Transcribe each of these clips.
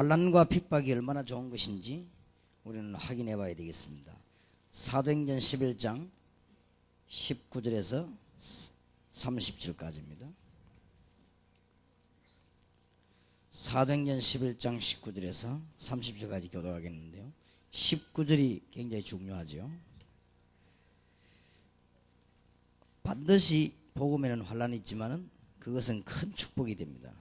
환난과 핍박이 얼마나 좋은 것인지 우리는 확인해 봐야 되겠습니다. 사도행전 11장 19절에서 30절까지입니다. 사도행전 11장 19절에서 30절까지 교독하겠는데요. 19절이 굉장히 중요하죠. 반드시 복음에는 환난이 있지만 그것은 큰 축복이 됩니다.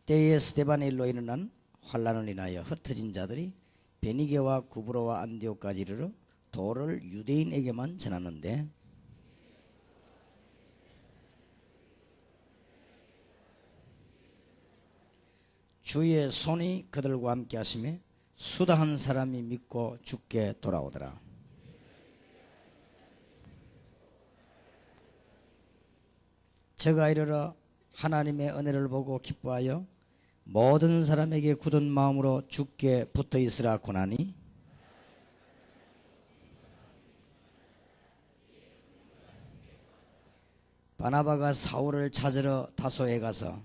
때에 스데반의 일로 일어난 환난을 인하여 흩어진 자들이 베니게와 구브로와 안디옥까지 이르러 도를 유대인에게만 전하는데 주의 손이 그들과 함께 하심에 수다한 사람이 믿고 죽게 돌아오더라. 저가 이르러 하나님의 은혜를 보고 기뻐하여 모든 사람에게 굳은 마음으로 죽게 붙어 있으라 고나니 바나바가 사울을 찾으러 다소에 가서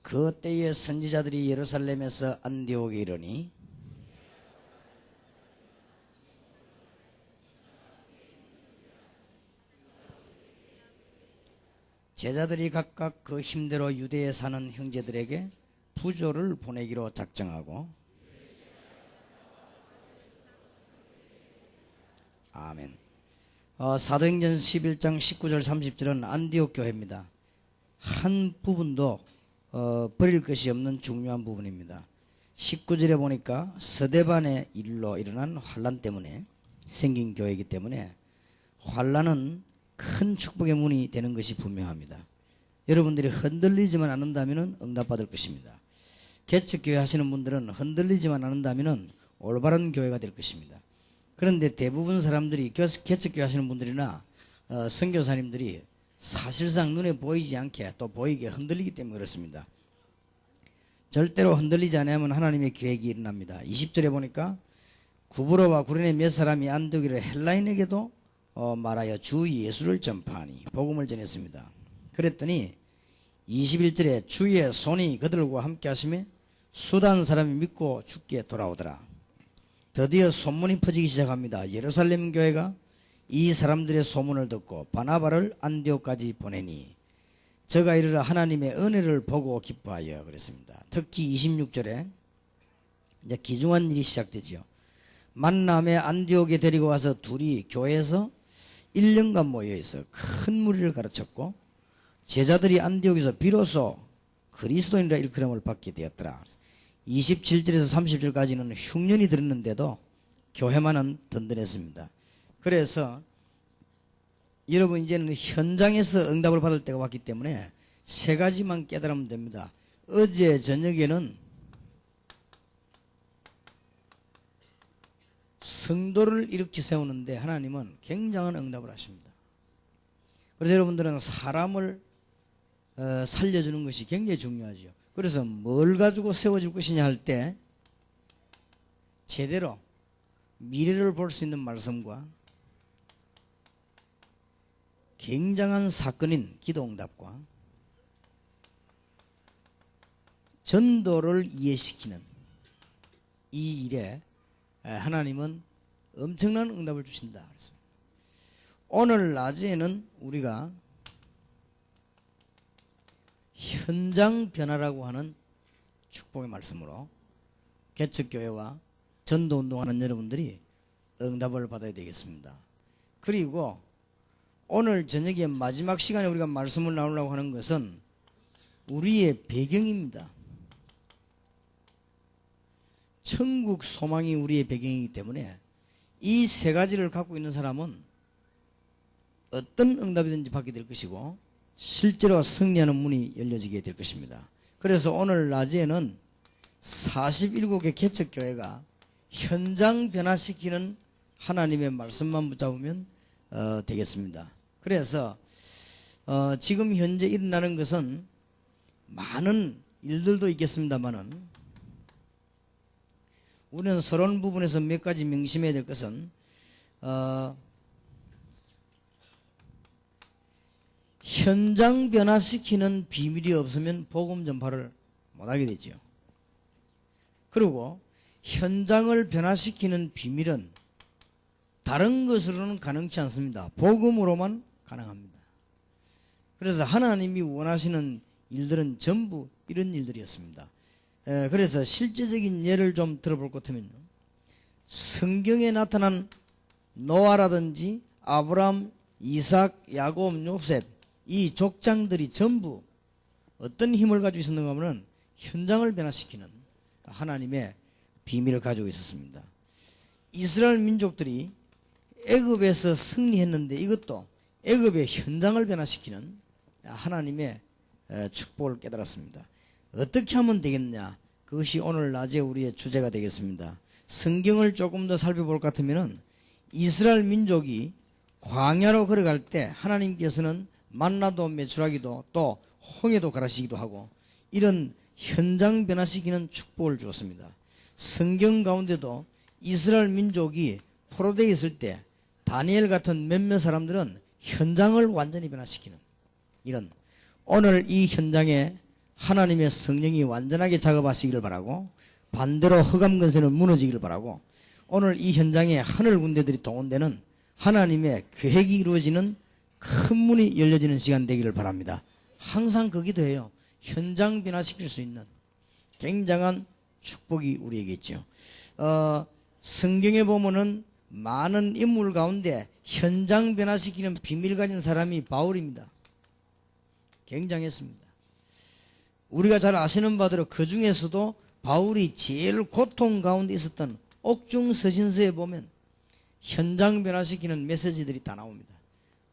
그 때에 선지자들이 예루살렘에서 안디옥에 이르니 제자들이 각각 그 힘대로 유대에 사는 형제들에게 부조를 보내기로 작정하고 아멘. 사도행전 11장 19절 30절은 안디옥 교회입니다. 한 부분도 버릴 것이 없는 중요한 부분입니다. 19절에 보니까 스데반의 일로 일어난 환난 때문에 생긴 교회이기 때문에 환난은 큰 축복의 문이 되는 것이 분명합니다. 여러분들이 흔들리지만 않는다면 응답받을 것입니다. 개척교회 하시는 분들은 흔들리지만 않는다면 올바른 교회가 될 것입니다. 그런데 대부분 사람들이 개척교회 하시는 분들이나 선교사님들이 사실상 눈에 보이지 않게 또 보이게 흔들리기 때문에 그렇습니다. 절대로 흔들리지 않으면 하나님의 계획이 일어납니다. 20절에 보니까 구브로와 구레네 몇 사람이 안디옥에 헬라인에게도 말하여 주 예수를 전파하니 복음을 전했습니다. 그랬더니 21절에 주의 손이 그들과 함께 하시며 수단 사람이 믿고 죽게 돌아오더라. 드디어 소문이 퍼지기 시작합니다. 예루살렘 교회가 이 사람들의 소문을 듣고 바나바를 안디옥까지 보내니 저가 이르러 하나님의 은혜를 보고 기뻐하여 그랬습니다. 특히 26절에 이제 귀중한 일이 시작되지요. 만남에 안디옥에 데리고 와서 둘이 교회에서 1년간 모여있어 큰 무리를 가르쳤고 제자들이 안디옥에서 비로소 그리스도인이라 일컬음을 받게 되었더라. 27절에서 30절까지는 흉년이 들었는데도 교회만은 든든했습니다. 그래서 여러분 이제는 현장에서 응답을 받을 때가 왔기 때문에 세 가지만 깨달으면 됩니다. 어제 저녁에는 성도를 일으켜 세우는데 하나님은 굉장한 응답을 하십니다. 그래서 여러분들은 사람을 살려주는 것이 굉장히 중요하죠. 그래서 뭘 가지고 세워줄 것이냐 할 때 제대로 미래를 볼 수 있는 말씀과 굉장한 사건인 기도응답과 전도를 이해시키는 이 일에 하나님은 엄청난 응답을 주신다. 오늘 낮에는 우리가 현장 변화라고 하는 축복의 말씀으로 개척교회와 전도운동하는 여러분들이 응답을 받아야 되겠습니다. 그리고 오늘 저녁에 마지막 시간에 우리가 말씀을 나누려고 하는 것은 우리의 배경입니다. 천국 소망이 우리의 배경이기 때문에 이 세 가지를 갖고 있는 사람은 어떤 응답이든지 받게 될 것이고 실제로 승리하는 문이 열려지게 될 것입니다. 그래서 오늘 낮에는 47개 개척교회가 현장 변화시키는 하나님의 말씀만 붙잡으면 되겠습니다. 그래서 지금 현재 일어나는 것은 많은 일들도 있겠습니다만은 우리는 서론 부분에서 몇 가지 명심해야 될 것은 현장 변화시키는 비밀이 없으면 복음 전파를 못하게 되죠. 그리고 현장을 변화시키는 비밀은 다른 것으로는 가능치 않습니다. 복음으로만 가능합니다. 그래서 하나님이 원하시는 일들은 전부 이런 일들이었습니다. 그래서 실제적인 예를 좀 들어볼 것 같으면요, 성경에 나타난 노아라든지 아브람, 이삭, 야곱, 요셉, 이 족장들이 전부 어떤 힘을 가지고 있었는가 하면 현장을 변화시키는 하나님의 비밀을 가지고 있었습니다. 이스라엘 민족들이 애굽에서 승리했는데 이것도 애굽의 현장을 변화시키는 하나님의 축복을 깨달았습니다. 어떻게 하면 되겠냐? 그것이 오늘 낮에 우리의 주제가 되겠습니다. 성경을 조금 더 살펴볼 것 같으면 이스라엘 민족이 광야로 걸어갈 때 하나님께서는 만나도 매출하기도 또 홍해도 가라시기도 하고 이런 현장 변화시키는 축복을 주었습니다. 성경 가운데도 이스라엘 민족이 포로되어 있을 때 다니엘 같은 몇몇 사람들은 현장을 완전히 변화시키는 이런, 오늘 이 현장에 하나님의 성령이 완전하게 작업하시기를 바라고, 반대로 흑암 근세는 무너지기를 바라고, 오늘 이 현장에 하늘 군대들이 동원되는 하나님의 계획이 이루어지는 큰 문이 열려지는 시간 되기를 바랍니다. 항상 그 기도해요. 현장 변화시킬 수 있는 굉장한 축복이 우리에게 있죠. 성경에 보면은 많은 인물 가운데 현장 변화시키는 비밀 가진 사람이 바울입니다. 굉장했습니다. 우리가 잘 아시는 바대로 그 중에서도 바울이 제일 고통 가운데 있었던 옥중 서신서에 보면 현장 변화시키는 메시지들이 다 나옵니다.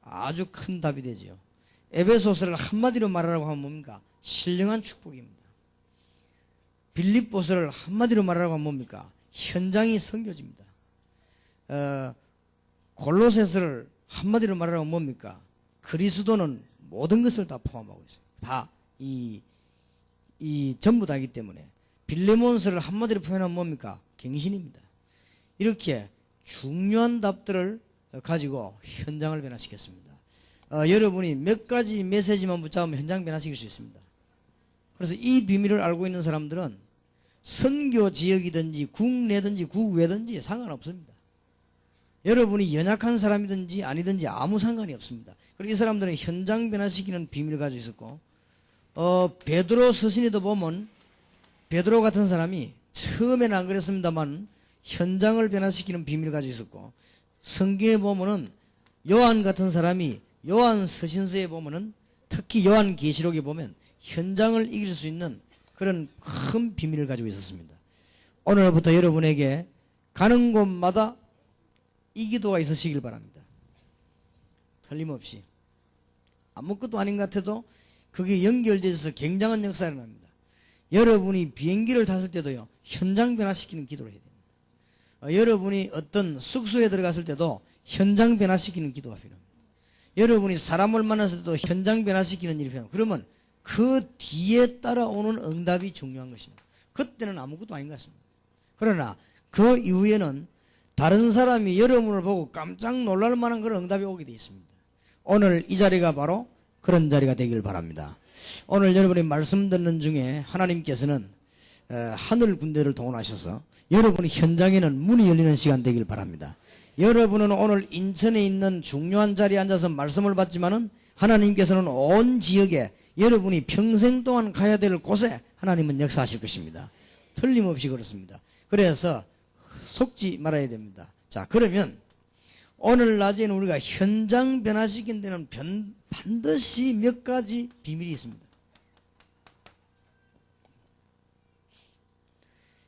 아주 큰 답이 되죠. 에베소서를 한마디로 말하라고 하면 뭡니까? 신령한 축복입니다. 빌립보서를 한마디로 말하라고 하면 뭡니까? 현장이 섬겨집니다. 골로새서를 한마디로 말하라고 하면 뭡니까? 그리스도는 모든 것을 다 포함하고 있습니다. 다 전부 다이기 때문에. 빌레몬서를 한마디로 표현하면 뭡니까? 갱신입니다. 이렇게 중요한 답들을 가지고 현장을 변화시켰습니다. 여러분이 몇 가지 메시지만 붙잡으면 현장 변화시킬 수 있습니다. 그래서 이 비밀을 알고 있는 사람들은 선교 지역이든지 국내든지 국외든지 상관없습니다. 여러분이 연약한 사람이든지 아니든지 아무 상관이 없습니다. 그리고 이 사람들은 현장 변화시키는 비밀을 가지고 있었고, 베드로 서신에도 보면 베드로 같은 사람이 처음에는 안 그랬습니다만 현장을 변화시키는 비밀을 가지고 있었고, 성경에 보면은 요한 같은 사람이 요한 서신서에 보면은 특히 요한 계시록에 보면 현장을 이길 수 있는 그런 큰 비밀을 가지고 있었습니다. 오늘부터 여러분에게 가는 곳마다 이 기도가 있으시길 바랍니다. 틀림없이. 아무것도 아닌 것 같아도 그게 연결돼서 굉장한 역사가 일어납니다. 여러분이 비행기를 탔을 때도요, 현장 변화시키는 기도를 해야 됩니다. 여러분이 어떤 숙소에 들어갔을 때도 현장 변화시키는 기도가 필요합니다. 여러분이 사람을 만났을 때도 현장 변화시키는 일이 필요합니다. 그러면 그 뒤에 따라오는 응답이 중요한 것입니다. 그때는 아무것도 아닌 것 같습니다. 그러나 그 이후에는 다른 사람이 여러분을 보고 깜짝 놀랄 만한 그런 응답이 오게 되어 있습니다. 오늘 이 자리가 바로 그런 자리가 되길 바랍니다. 오늘 여러분이 말씀 듣는 중에 하나님께서는 하늘 군대를 동원하셔서 여러분이 현장에는 문이 열리는 시간 되길 바랍니다. 여러분은 오늘 인천에 있는 중요한 자리에 앉아서 말씀을 받지만은 하나님께서는 온 지역에 여러분이 평생 동안 가야 될 곳에 하나님은 역사하실 것입니다. 틀림없이 그렇습니다. 그래서 속지 말아야 됩니다. 자, 그러면 오늘 낮에는 우리가 현장 변화시킨 데는 반드시 몇 가지 비밀이 있습니다.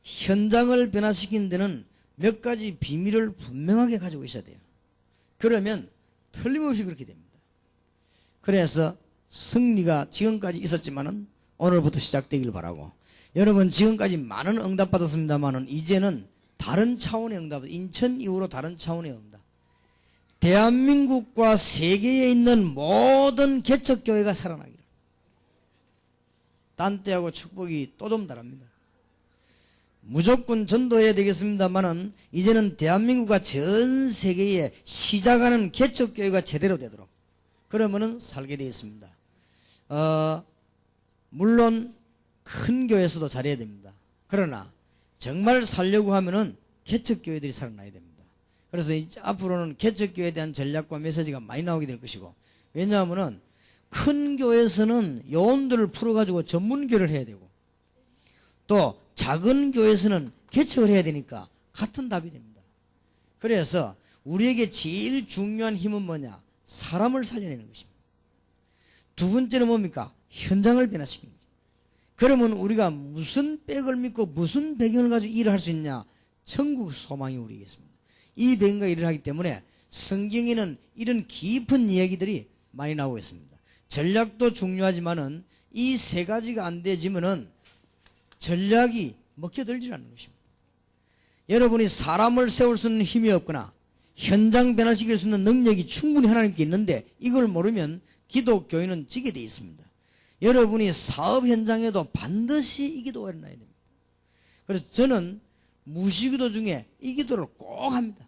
현장을 변화시킨 데는 몇 가지 비밀을 분명하게 가지고 있어야 돼요. 그러면 틀림없이 그렇게 됩니다. 그래서 승리가 지금까지 있었지만은 오늘부터 시작되길 바라고, 여러분 지금까지 많은 응답 받았습니다만은 이제는 다른 차원의 응답, 인천 이후로 다른 차원의 응답. 대한민국과 세계에 있는 모든 개척교회가 살아나기를. 딴 때하고 축복이 또 좀 다릅니다. 무조건 전도해야 되겠습니다만은 이제는 대한민국과 전 세계에 시작하는 개척교회가 제대로 되도록 그러면은 살게 되어 있습니다. 물론 큰 교회에서도 잘해야 됩니다. 그러나 정말 살려고 하면은 개척교회들이 살아나야 됩니다. 그래서 이제 앞으로는 개척교회에 대한 전략과 메시지가 많이 나오게 될 것이고, 왜냐하면은 큰 교회에서는 요원들을 풀어가지고 전문교회를 해야 되고, 또 작은 교회에서는 개척을 해야 되니까 같은 답이 됩니다. 그래서 우리에게 제일 중요한 힘은 뭐냐? 사람을 살려내는 것입니다. 두 번째는 뭡니까? 현장을 변화시키는 거죠. 그러면 우리가 무슨 백을 믿고 무슨 배경을 가지고 일을 할 수 있냐? 천국 소망이 우리에게 있습니다. 이 배경과 일을 하기 때문에 성경에는 이런 깊은 이야기들이 많이 나오고 있습니다. 전략도 중요하지만은 이 세 가지가 안 되지만은 전략이 먹혀들지 않는 것입니다. 여러분이 사람을 세울 수 있는 힘이 없거나 현장 변화시킬 수 있는 능력이 충분히 하나님께 있는데 이걸 모르면 기독교인은 지게 되어 있습니다. 여러분이 사업 현장에도 반드시 이 기도가 일어나야 됩니다. 그래서 저는 무시기도 중에 이 기도를 꼭 합니다.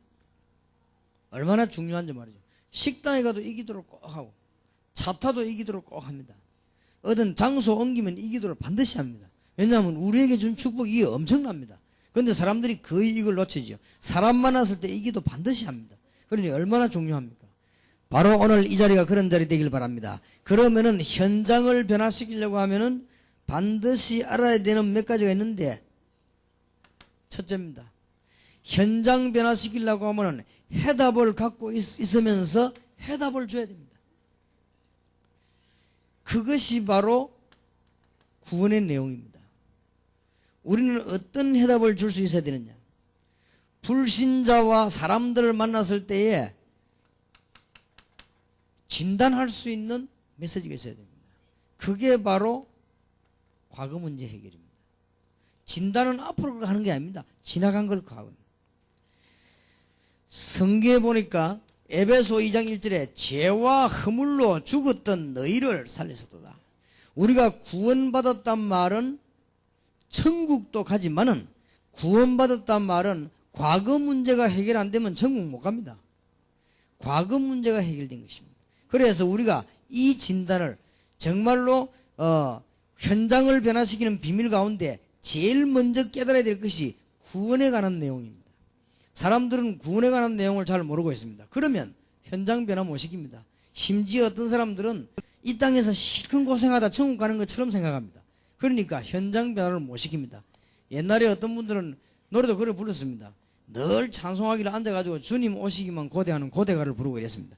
얼마나 중요한지 말이죠. 식당에 가도 이 기도를 꼭 하고, 차 타도 이 기도를 꼭 합니다. 어떤 장소 옮기면 이 기도를 반드시 합니다. 왜냐하면 우리에게 준 축복이 이게 엄청납니다. 그런데 사람들이 거의 이걸 놓치죠. 사람 만났을 때 이 기도 반드시 합니다. 그러니 얼마나 중요합니까? 바로 오늘 이 자리가 그런 자리 되길 바랍니다. 그러면은 현장을 변화시키려고 하면은 반드시 알아야 되는 몇 가지가 있는데, 첫째입니다. 현장 변화시키려고 하면은 해답을 갖고 있으면서 해답을 줘야 됩니다. 그것이 바로 구원의 내용입니다. 우리는 어떤 해답을 줄 수 있어야 되느냐? 불신자와 사람들을 만났을 때에 진단할 수 있는 메시지가 있어야 됩니다. 그게 바로 과거 문제 해결입니다. 진단은 앞으로 가는 게 아닙니다. 지나간 걸 과거. 성경에 보니까 에베소 2장 1절에 죄와 허물로 죽었던 너희를 살리셨도다. 우리가 구원받았단 말은 천국도 가지만은, 구원받았단 말은 과거 문제가 해결 안 되면 천국 못 갑니다. 과거 문제가 해결된 것입니다. 그래서 우리가 이 진단을 정말로 현장을 변화시키는 비밀 가운데 제일 먼저 깨달아야 될 것이 구원에 관한 내용입니다. 사람들은 구원에 관한 내용을 잘 모르고 있습니다. 그러면 현장 변화 못 시킵니다. 심지어 어떤 사람들은 이 땅에서 실컷 고생하다 천국 가는 것처럼 생각합니다. 그러니까 현장 변화를 못 시킵니다. 옛날에 어떤 분들은 노래도 그래 불렀습니다. 늘 찬송하기를 앉아가지고 주님 오시기만 고대하는 고대가를 부르고 이랬습니다.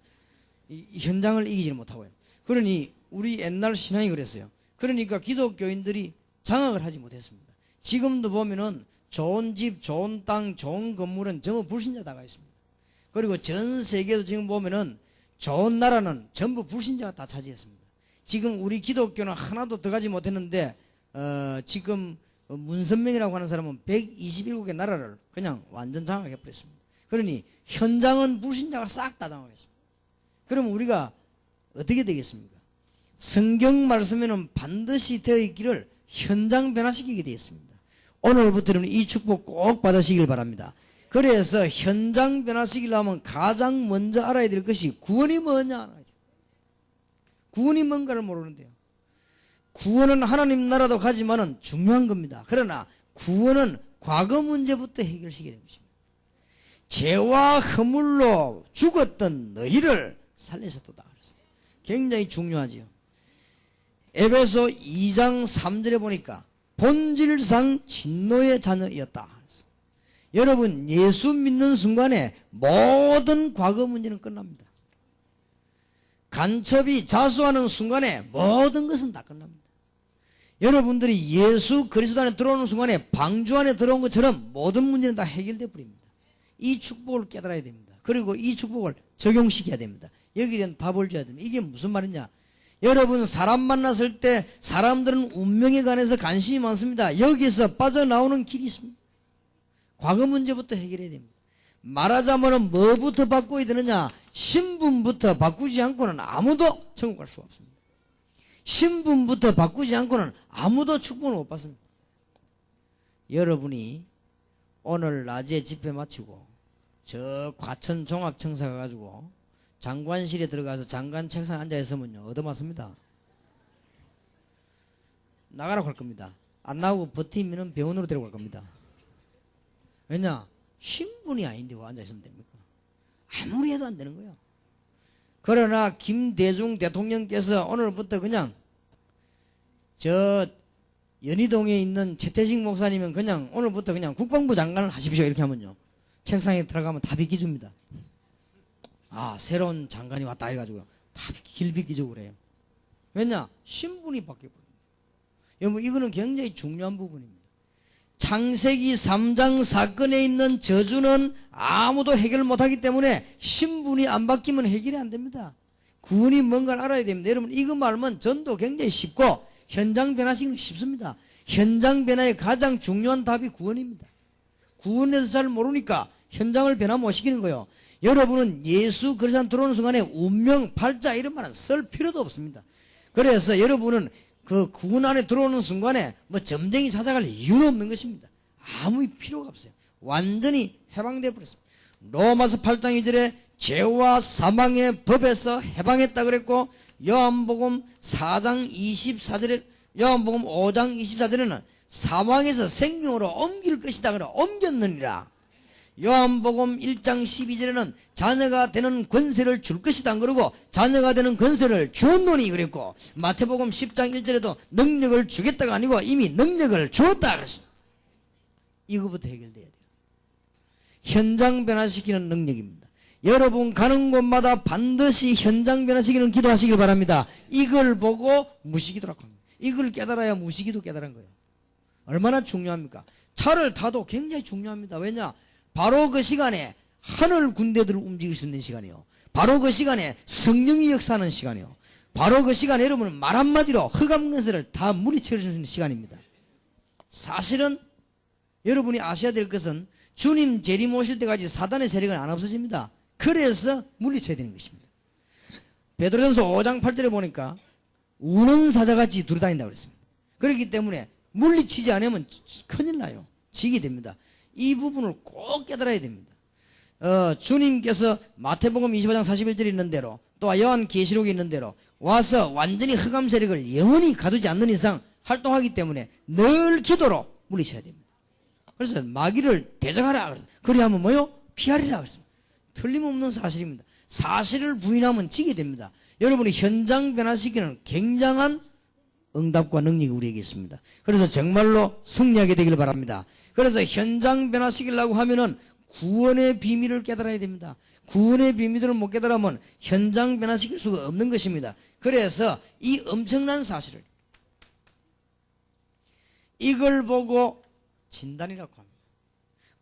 이 현장을 이기지 못하고요. 그러니 우리 옛날 신앙이 그랬어요. 그러니까 기독교인들이 장악을 하지 못했습니다. 지금도 보면은 좋은 집, 좋은 땅, 좋은 건물은 전부 불신자 다가 있습니다. 그리고 전 세계도 지금 보면은 좋은 나라는 전부 불신자가 다 차지했습니다. 지금 우리 기독교는 하나도 더 가지 못했는데 지금 문선명이라고 하는 사람은 127개의 나라를 그냥 완전 장악해버렸습니다. 그러니 현장은 불신자가 싹 다 장악했습니다. 그럼 우리가 어떻게 되겠습니까? 성경 말씀에는 반드시 되어 있기를 현장 변화시키게 되어 있습니다. 오늘부터는 이 축복 꼭 받으시길 바랍니다. 그래서 현장 변화시키려면 가장 먼저 알아야 될 것이 구원이 뭐냐. 구원이 뭔가를 모르는데요. 구원은 하나님 나라도 가지만은 중요한 겁니다. 그러나 구원은 과거 문제부터 해결시켜야 되는 것입니다. 죄와 허물로 죽었던 너희를 살리셨도다. 굉장히 중요하지요. 에베소 2장 3절에 보니까 본질상 진노의 자녀였다. 여러분, 예수 믿는 순간에 모든 과거 문제는 끝납니다. 간첩이 자수하는 순간에 모든 것은 다 끝납니다. 여러분들이 예수 그리스도 안에 들어오는 순간에 방주 안에 들어온 것처럼 모든 문제는 다 해결되어 버립니다. 이 축복을 깨달아야 됩니다. 그리고 이 축복을 적용시켜야 됩니다. 여기에 대한 답을 줘야 됩니다. 이게 무슨 말이냐? 여러분, 사람 만났을 때 사람들은 운명에 관해서 관심이 많습니다. 여기서 빠져나오는 길이 있습니다. 과거 문제부터 해결해야 됩니다. 말하자면 뭐부터 바꿔야 되느냐? 신분부터 바꾸지 않고는 아무도 천국 갈 수가 없습니다. 신분부터 바꾸지 않고는 아무도 축복을 못 받습니다. 여러분이 오늘 낮에 집회 마치고 저 과천 종합청사 가가지고 장관실에 들어가서 장관 책상에 앉아 있으면요 얻어맞습니다. 나가라고 할 겁니다. 안 나오고 버티면 병원으로 데려갈 겁니다. 왜냐? 신분이 아닌데 왜 앉아 있으면 됩니까? 아무리 해도 안 되는 거예요. 그러나 김대중 대통령께서 오늘부터 그냥 저 연희동에 있는 최태식 목사님은 그냥 오늘부터 그냥 국방부 장관을 하십시오 이렇게 하면요 책상에 들어가면 다 비켜줍니다. 아 새로운 장관이 왔다 해가지고요 다 길 비켜주고 그래요. 왜냐? 신분이 바뀌어버립니다. 여러분 이거는 굉장히 중요한 부분입니다. 창세기 3장 사건에 있는 저주는 아무도 해결 못하기 때문에 신분이 안 바뀌면 해결이 안 됩니다. 구원이 뭔가를 알아야 됩니다. 여러분 이거 말하면 전도 굉장히 쉽고 현장 변화시키는 쉽습니다. 현장 변화의 가장 중요한 답이 구원입니다. 구원에 대해서 잘 모르니까 현장을 변화 못 시키는 거예요. 여러분은 예수 그리스도 들어오는 순간에 운명, 팔자 이런 말은 쓸 필요도 없습니다. 그래서 여러분은 그 구원 안에 들어오는 순간에 뭐 점쟁이 찾아갈 이유는 없는 것입니다. 아무 필요가 없어요. 완전히 해방되어 버렸습니다. 로마서 8장 2절에 죄와 사망의 법에서 해방했다 그랬고 요한복음 4장 24절에 요한복음 5장 24절에는 사망에서 생명으로 옮길 것이다 그래 옮겼느니라. 요한복음 1장 12절에는 자녀가 되는 권세를 줄 것이다 그러고 자녀가 되는 권세를 주었노니 그랬고 마태복음 10장 1절에도 능력을 주겠다가 아니고 이미 능력을 주었다 그랬습니다. 이거부터 해결돼야 돼요. 현장 변화시키는 능력입니다. 여러분 가는 곳마다 반드시 현장 변화시키는 기도하시길 바랍니다. 이걸 보고 무시기도라고 합니다. 이걸 깨달아야 무시기도 깨달은 거예요. 얼마나 중요합니까? 차를 타도 굉장히 중요합니다. 왜냐? 바로 그 시간에 하늘 군대들을 움직일 수 있는 시간이요. 바로 그 시간에 성령이 역사하는 시간이요. 바로 그 시간에 여러분은 말 한마디로 흑암근세를 다 물리칠 수 있는 시간입니다. 사실은 여러분이 아셔야 될 것은 주님 재림 오실 때까지 사단의 세력은 안 없어집니다. 그래서 물리쳐야 되는 것입니다. 베드로전서 5장 8절에 보니까 우는 사자같이 두루다닌다고 그랬습니다. 그렇기 때문에 물리치지 않으면 큰일 나요. 지게 됩니다. 이 부분을 꼭 깨달아야 됩니다. 주님께서 마태복음 25장 41절에 있는 대로 또 요한계시록에 있는 대로 와서 완전히 흑암 세력을 영원히 가두지 않는 이상 활동하기 때문에 늘 기도로 물리쳐야 됩니다. 그래서 마귀를 대적하라. 그리하면 뭐요? 피하리라. 그랬습니다. 틀림없는 사실입니다. 사실을 부인하면 지게 됩니다. 여러분이 현장 변화시키는 굉장한 응답과 능력이 우리에게 있습니다. 그래서 정말로 승리하게 되길 바랍니다. 그래서 현장 변화시키려고 하면은 구원의 비밀을 깨달아야 됩니다. 구원의 비밀을 못 깨달으면 현장 변화시킬 수가 없는 것입니다. 그래서 이 엄청난 사실을 이걸 보고 진단이라고 합니다.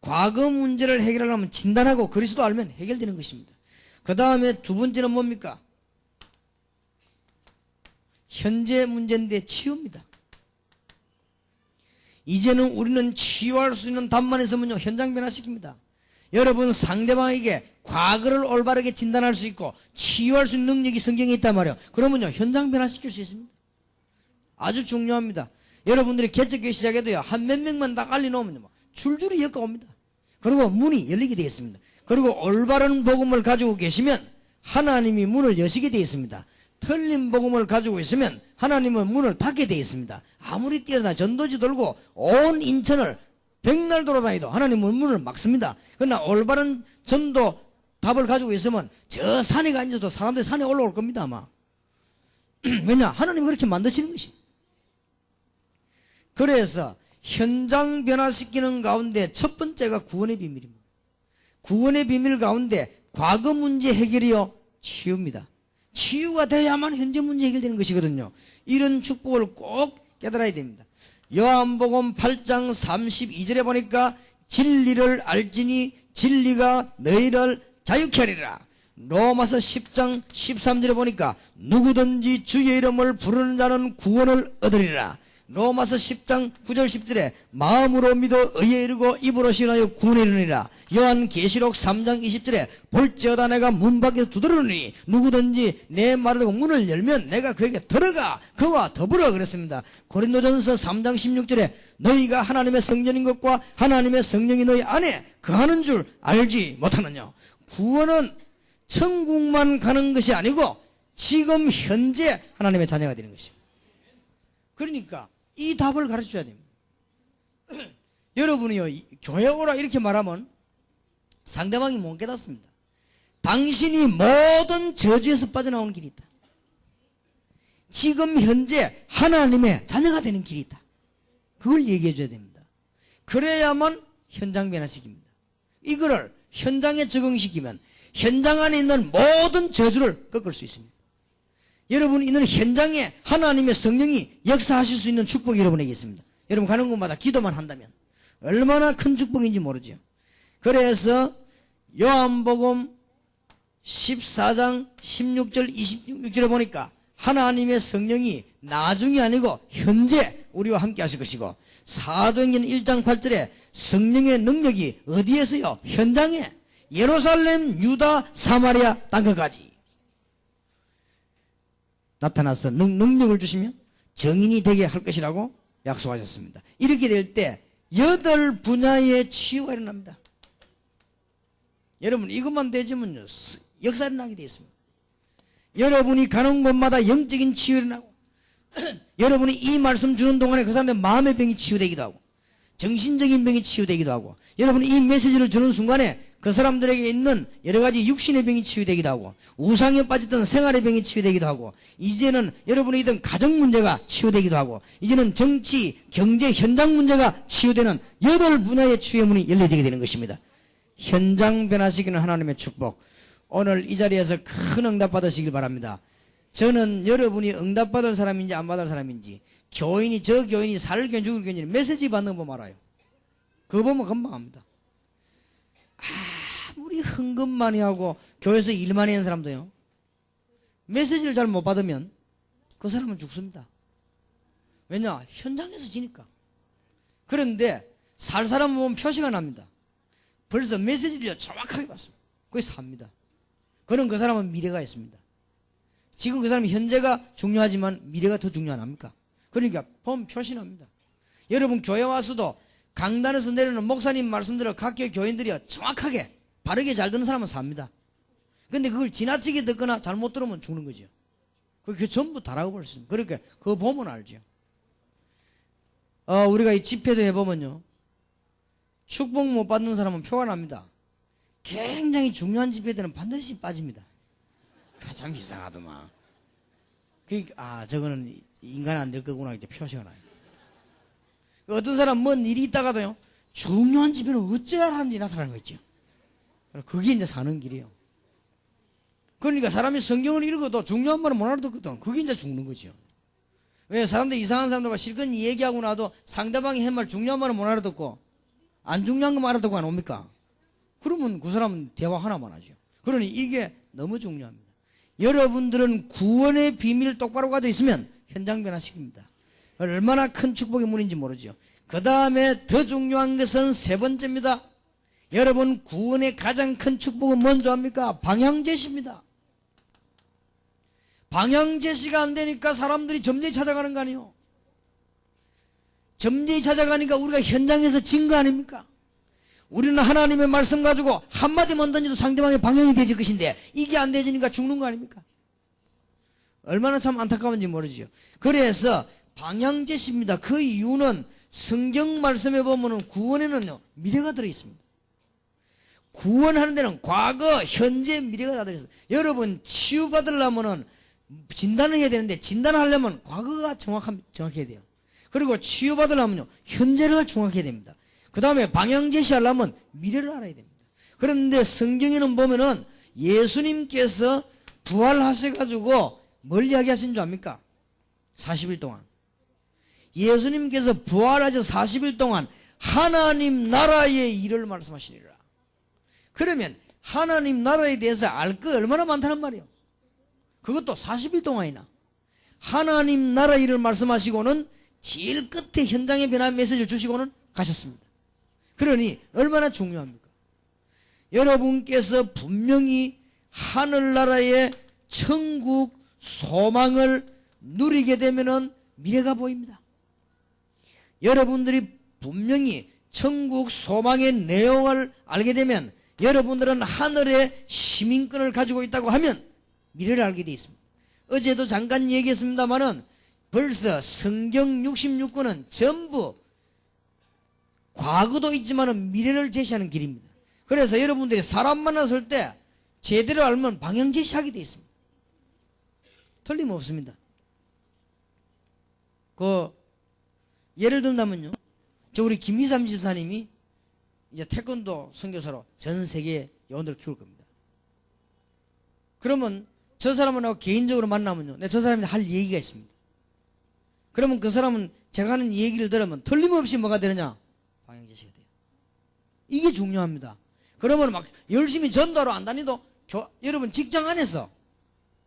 과거 문제를 해결하려면 진단하고 그리스도 알면 해결되는 것입니다. 그 다음에 두 번째는 뭡니까? 현재 문제인데 치유입니다. 이제는 우리는 치유할 수 있는 답만 있으면요 현장 변화시킵니다. 여러분 상대방에게 과거를 올바르게 진단할 수 있고 치유할 수 있는 능력이 성경에 있단 말이에요. 그러면요 현장 변화시킬 수 있습니다. 아주 중요합니다. 여러분들이 개척교회 시작해도요 한 몇 명만 딱 알려놓으면 줄줄이 엮어옵니다. 그리고 문이 열리게 되어 있습니다. 그리고 올바른 복음을 가지고 계시면 하나님이 문을 여시게 되어 있습니다. 틀린 복음을 가지고 있으면 하나님은 문을 닫게 되어 있습니다. 아무리 뛰어나 전도지 돌고 온 인천을 백날 돌아다니도 하나님은 문을 막습니다. 그러나 올바른 전도 답을 가지고 있으면 저 산에 앉아도 사람들이 산에 올라올 겁니다 아마. 왜냐? 하나님이 그렇게 만드시는 것이. 그래서 현장 변화시키는 가운데 첫 번째가 구원의 비밀입니다. 구원의 비밀 가운데 과거 문제 해결이요 치유입니다. 치유가 돼야만 현재 문제 해결되는 것이거든요. 이런 축복을 꼭 깨달아야 됩니다. 요한복음 8장 32절에 보니까 진리를 알지니 진리가 너희를 자유케 하리라. 로마서 10장 13절에 보니까 누구든지 주의 이름을 부르는 자는 구원을 얻으리라. 로마서 10장 9절 10절에 마음으로 믿어 의에 이르고 입으로 신하여 구원에 이르니라. 요한계시록 3장 20절에 볼지어다 내가 문 밖에 두드리니 누구든지 내 말을 듣고 문을 열면 내가 그에게 들어가 그와 더불어 그랬습니다. 고린도전서 3장 16절에 너희가 하나님의 성전인 것과 하나님의 성령이 너희 안에 거하는 줄 알지 못하느냐. 구원은 천국만 가는 것이 아니고 지금 현재 하나님의 자녀가 되는 것입니다. 그러니까 이 답을 가르쳐줘야 됩니다. 여러분이요, 교회 오라 이렇게 말하면 상대방이 못 깨닫습니다. 당신이 모든 저주에서 빠져나오는 길이 있다. 지금 현재 하나님의 자녀가 되는 길이 있다. 그걸 얘기해 줘야 됩니다. 그래야만 현장 변화시킵니다. 이거를 현장에 적응시키면 현장 안에 있는 모든 저주를 꺾을 수 있습니다. 여러분, 이는 현장에 하나님의 성령이 역사하실 수 있는 축복이 여러분에게 있습니다. 여러분 가는 곳마다 기도만 한다면 얼마나 큰 축복인지 모르죠. 그래서 요한복음 14장 16절 26절에 보니까 하나님의 성령이 나중이 아니고 현재 우리와 함께 하실 것이고, 사도행전 1장 8절에 성령의 능력이 어디에서요? 현장에, 예루살렘, 유다, 사마리아 땅끝까지 나타나서 능력을 주시며 정인이 되게 할 것이라고 약속하셨습니다. 이렇게 될 때 8분야의 치유가 일어납니다. 여러분, 이것만 되지면요 역사가 일어나게 되어 있습니다. 여러분이 가는 곳마다 영적인 치유가 일어나고 여러분이 이 말씀 주는 동안에 그 사람의 마음의 병이 치유되기도 하고 정신적인 병이 치유되기도 하고, 여러분이 이 메시지를 주는 순간에 그 사람들에게 있는 여러 가지 육신의 병이 치유되기도 하고, 우상에 빠졌던 생활의 병이 치유되기도 하고, 이제는 여러분이 있던 가정 문제가 치유되기도 하고, 이제는 정치, 경제, 현장 문제가 치유되는 8분야의 치유의 문이 열려지게 되는 것입니다. 현장 변화시키는 하나님의 축복, 오늘 이 자리에서 큰 응답 받으시길 바랍니다. 저는 여러분이 응답 받을 사람인지 안 받을 사람인지, 교인이 저 교인이 살을 교인 죽을 교인이 메시지 받는 거 보면 알아요. 그거 보면 금방 압니다. 아무리 헌금 많이 하고 교회에서 일 많이 하는 사람도요, 메시지를 잘 못 받으면 그 사람은 죽습니다. 왜냐? 현장에서 지니까. 그런데 살 사람 보면 표시가 납니다. 벌써 메시지를 정확하게 받습니다. 거기서 삽니다. 그는 그 사람은 미래가 있습니다. 지금 그 사람이 현재가 중요하지만 미래가 더 중요한 합니까? 그러니까 보면 표시 납니다. 여러분 교회 와서도 강단에서 내려오는 목사님 말씀대로 각 교회 교인들이 정확하게 바르게 잘 듣는 사람은 삽니다. 근데 그걸 지나치게 듣거나 잘못 들으면 죽는 거죠. 그게 전부 다라고 볼 수 있습니다. 그러니까 그거 보면 알죠. 우리가 이 집회도 해보면요, 축복 못 받는 사람은 표가 납니다. 굉장히 중요한 집회들은 반드시 빠집니다. 참 이상하더만. 그러니까 저거는 인간 안 될 거구나 이제 표시가 나요. 어떤 사람 뭔 일이 있다가도요, 중요한 집회는 어째야 하는지 나타나는 거 있죠. 그게 이제 사는 길이에요. 그러니까 사람이 성경을 읽어도 중요한 말은 못 알아듣거든. 그게 이제 죽는 거죠. 왜? 사람들 이상한 사람들과 실컷 얘기하고 나도 상대방이 한 말 중요한 말은 못 알아듣고 안 중요한 것만 알아듣고 안 옵니까? 그러면 그 사람은 대화 하나만 하죠. 그러니 이게 너무 중요합니다. 여러분들은 구원의 비밀을 똑바로 가지고 있으면 현장 변화시킵니다. 얼마나 큰 축복의 문인지 모르죠. 그 다음에 더 중요한 것은 세 번째입니다. 여러분, 구원의 가장 큰 축복은 뭔지 압니까? 방향제시입니다. 방향제시가 안 되니까 사람들이 점쟁이 찾아가는 거 아니에요? 점쟁이 찾아가니까 우리가 현장에서 진 거 아닙니까? 우리는 하나님의 말씀 가지고 한마디만 던져도 상대방의 방향이 되질 것인데 이게 안 되지니까 죽는 거 아닙니까? 얼마나 참 안타까운지 모르죠. 그래서 방향제시입니다. 그 이유는 성경 말씀에 보면 구원에는요, 미래가 들어있습니다. 구원하는 데는 과거, 현재, 미래가 다 들어있어요. 여러분, 치유받으려면 진단을 해야 되는데, 진단을 하려면 과거가 정확해야 돼요. 그리고 치유받으려면요, 현재를 정확해야 됩니다. 그 다음에 방향 제시하려면 미래를 알아야 됩니다. 그런데 성경에는 보면은 예수님께서 부활하셔가지고 뭘 이야기하신 줄 압니까? 40일 동안. 예수님께서 부활하셔 40일 동안 하나님 나라의 일을 말씀하시니라. 그러면 하나님 나라에 대해서 알 거 얼마나 많다는 말이에요. 그것도 40일 동안이나. 하나님 나라 일을 말씀하시고는 제일 끝에 현장의 변화 메시지를 주시고는 가셨습니다. 그러니 얼마나 중요합니까? 여러분께서 분명히 하늘나라의 천국 소망을 누리게 되면은 미래가 보입니다. 여러분들이 분명히 천국 소망의 내용을 알게 되면 여러분들은 하늘의 시민권을 가지고 있다고 하면 미래를 알게 되어 있습니다. 어제도 잠깐 얘기했습니다마는 벌써 성경 66권은 전부 과거도 있지만 미래를 제시하는 길입니다. 그래서 여러분들이 사람 만났을 때 제대로 알면 방향 제시하게 되어 있습니다. 틀림없습니다. 예를 든다면요, 우리 김희삼 집사님이 이제 태권도 선교사로 전 세계 요원들을 키울 겁니다. 그러면 저 사람하고 개인적으로 만나면요, 저 사람이 할 얘기가 있습니다. 그러면 그 사람은 제가 하는 얘기를 들으면 틀림없이 뭐가 되느냐? 방향 제시가 돼요. 이게 중요합니다. 그러면 막 열심히 전도하러 안 다니도 여러분 직장 안에서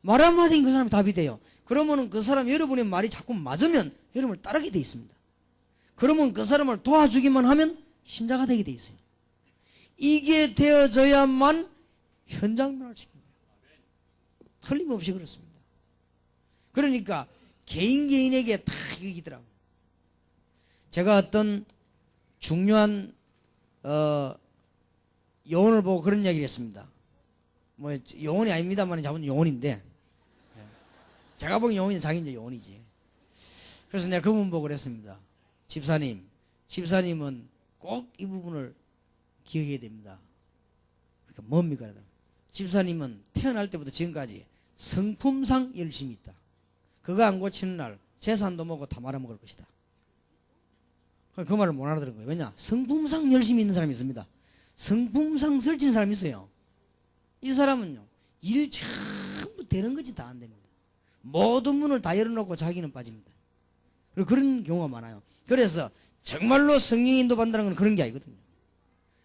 말 한마디인 그 사람이 답이 돼요. 그러면 그 사람 여러분의 말이 자꾸 맞으면 여러분을 따르게 돼 있습니다. 그러면 그 사람을 도와주기만 하면 신자가 되게 돼 있어요. 이게 되어져야만 현장 변화를 시키는 거예요. 틀림없이 그렇습니다. 그러니까 개인에게 다 이기더라고요. 제가 어떤 중요한 요원을 보고 그런 이야기를 했습니다. 뭐 요원이 아닙니다만 자본 요원인데, 제가 보기엔 요원이 자기 이제 요원이지. 그래서 내가 그분 보고 그랬습니다. 집사님은 꼭 이 부분을 기억해야 됩니다. 그러니까 뭡니까? 집사님은 태어날 때부터 지금까지 성품상 열심히 있다. 그거 안 고치는 날 재산도 먹고 다 말아먹을 것이다. 그 말을 못 알아들은 거예요. 왜냐? 성품상 열심히 있는 사람이 있습니다. 성품상 설치는 사람이 있어요. 이 사람은요, 일 전부 되는 것이 다 안 됩니다. 모든 문을 다 열어놓고 자기는 빠집니다. 그리고 그런 경우가 많아요. 그래서 정말로 성령 인도 받는다는 건 그런 게 아니거든요.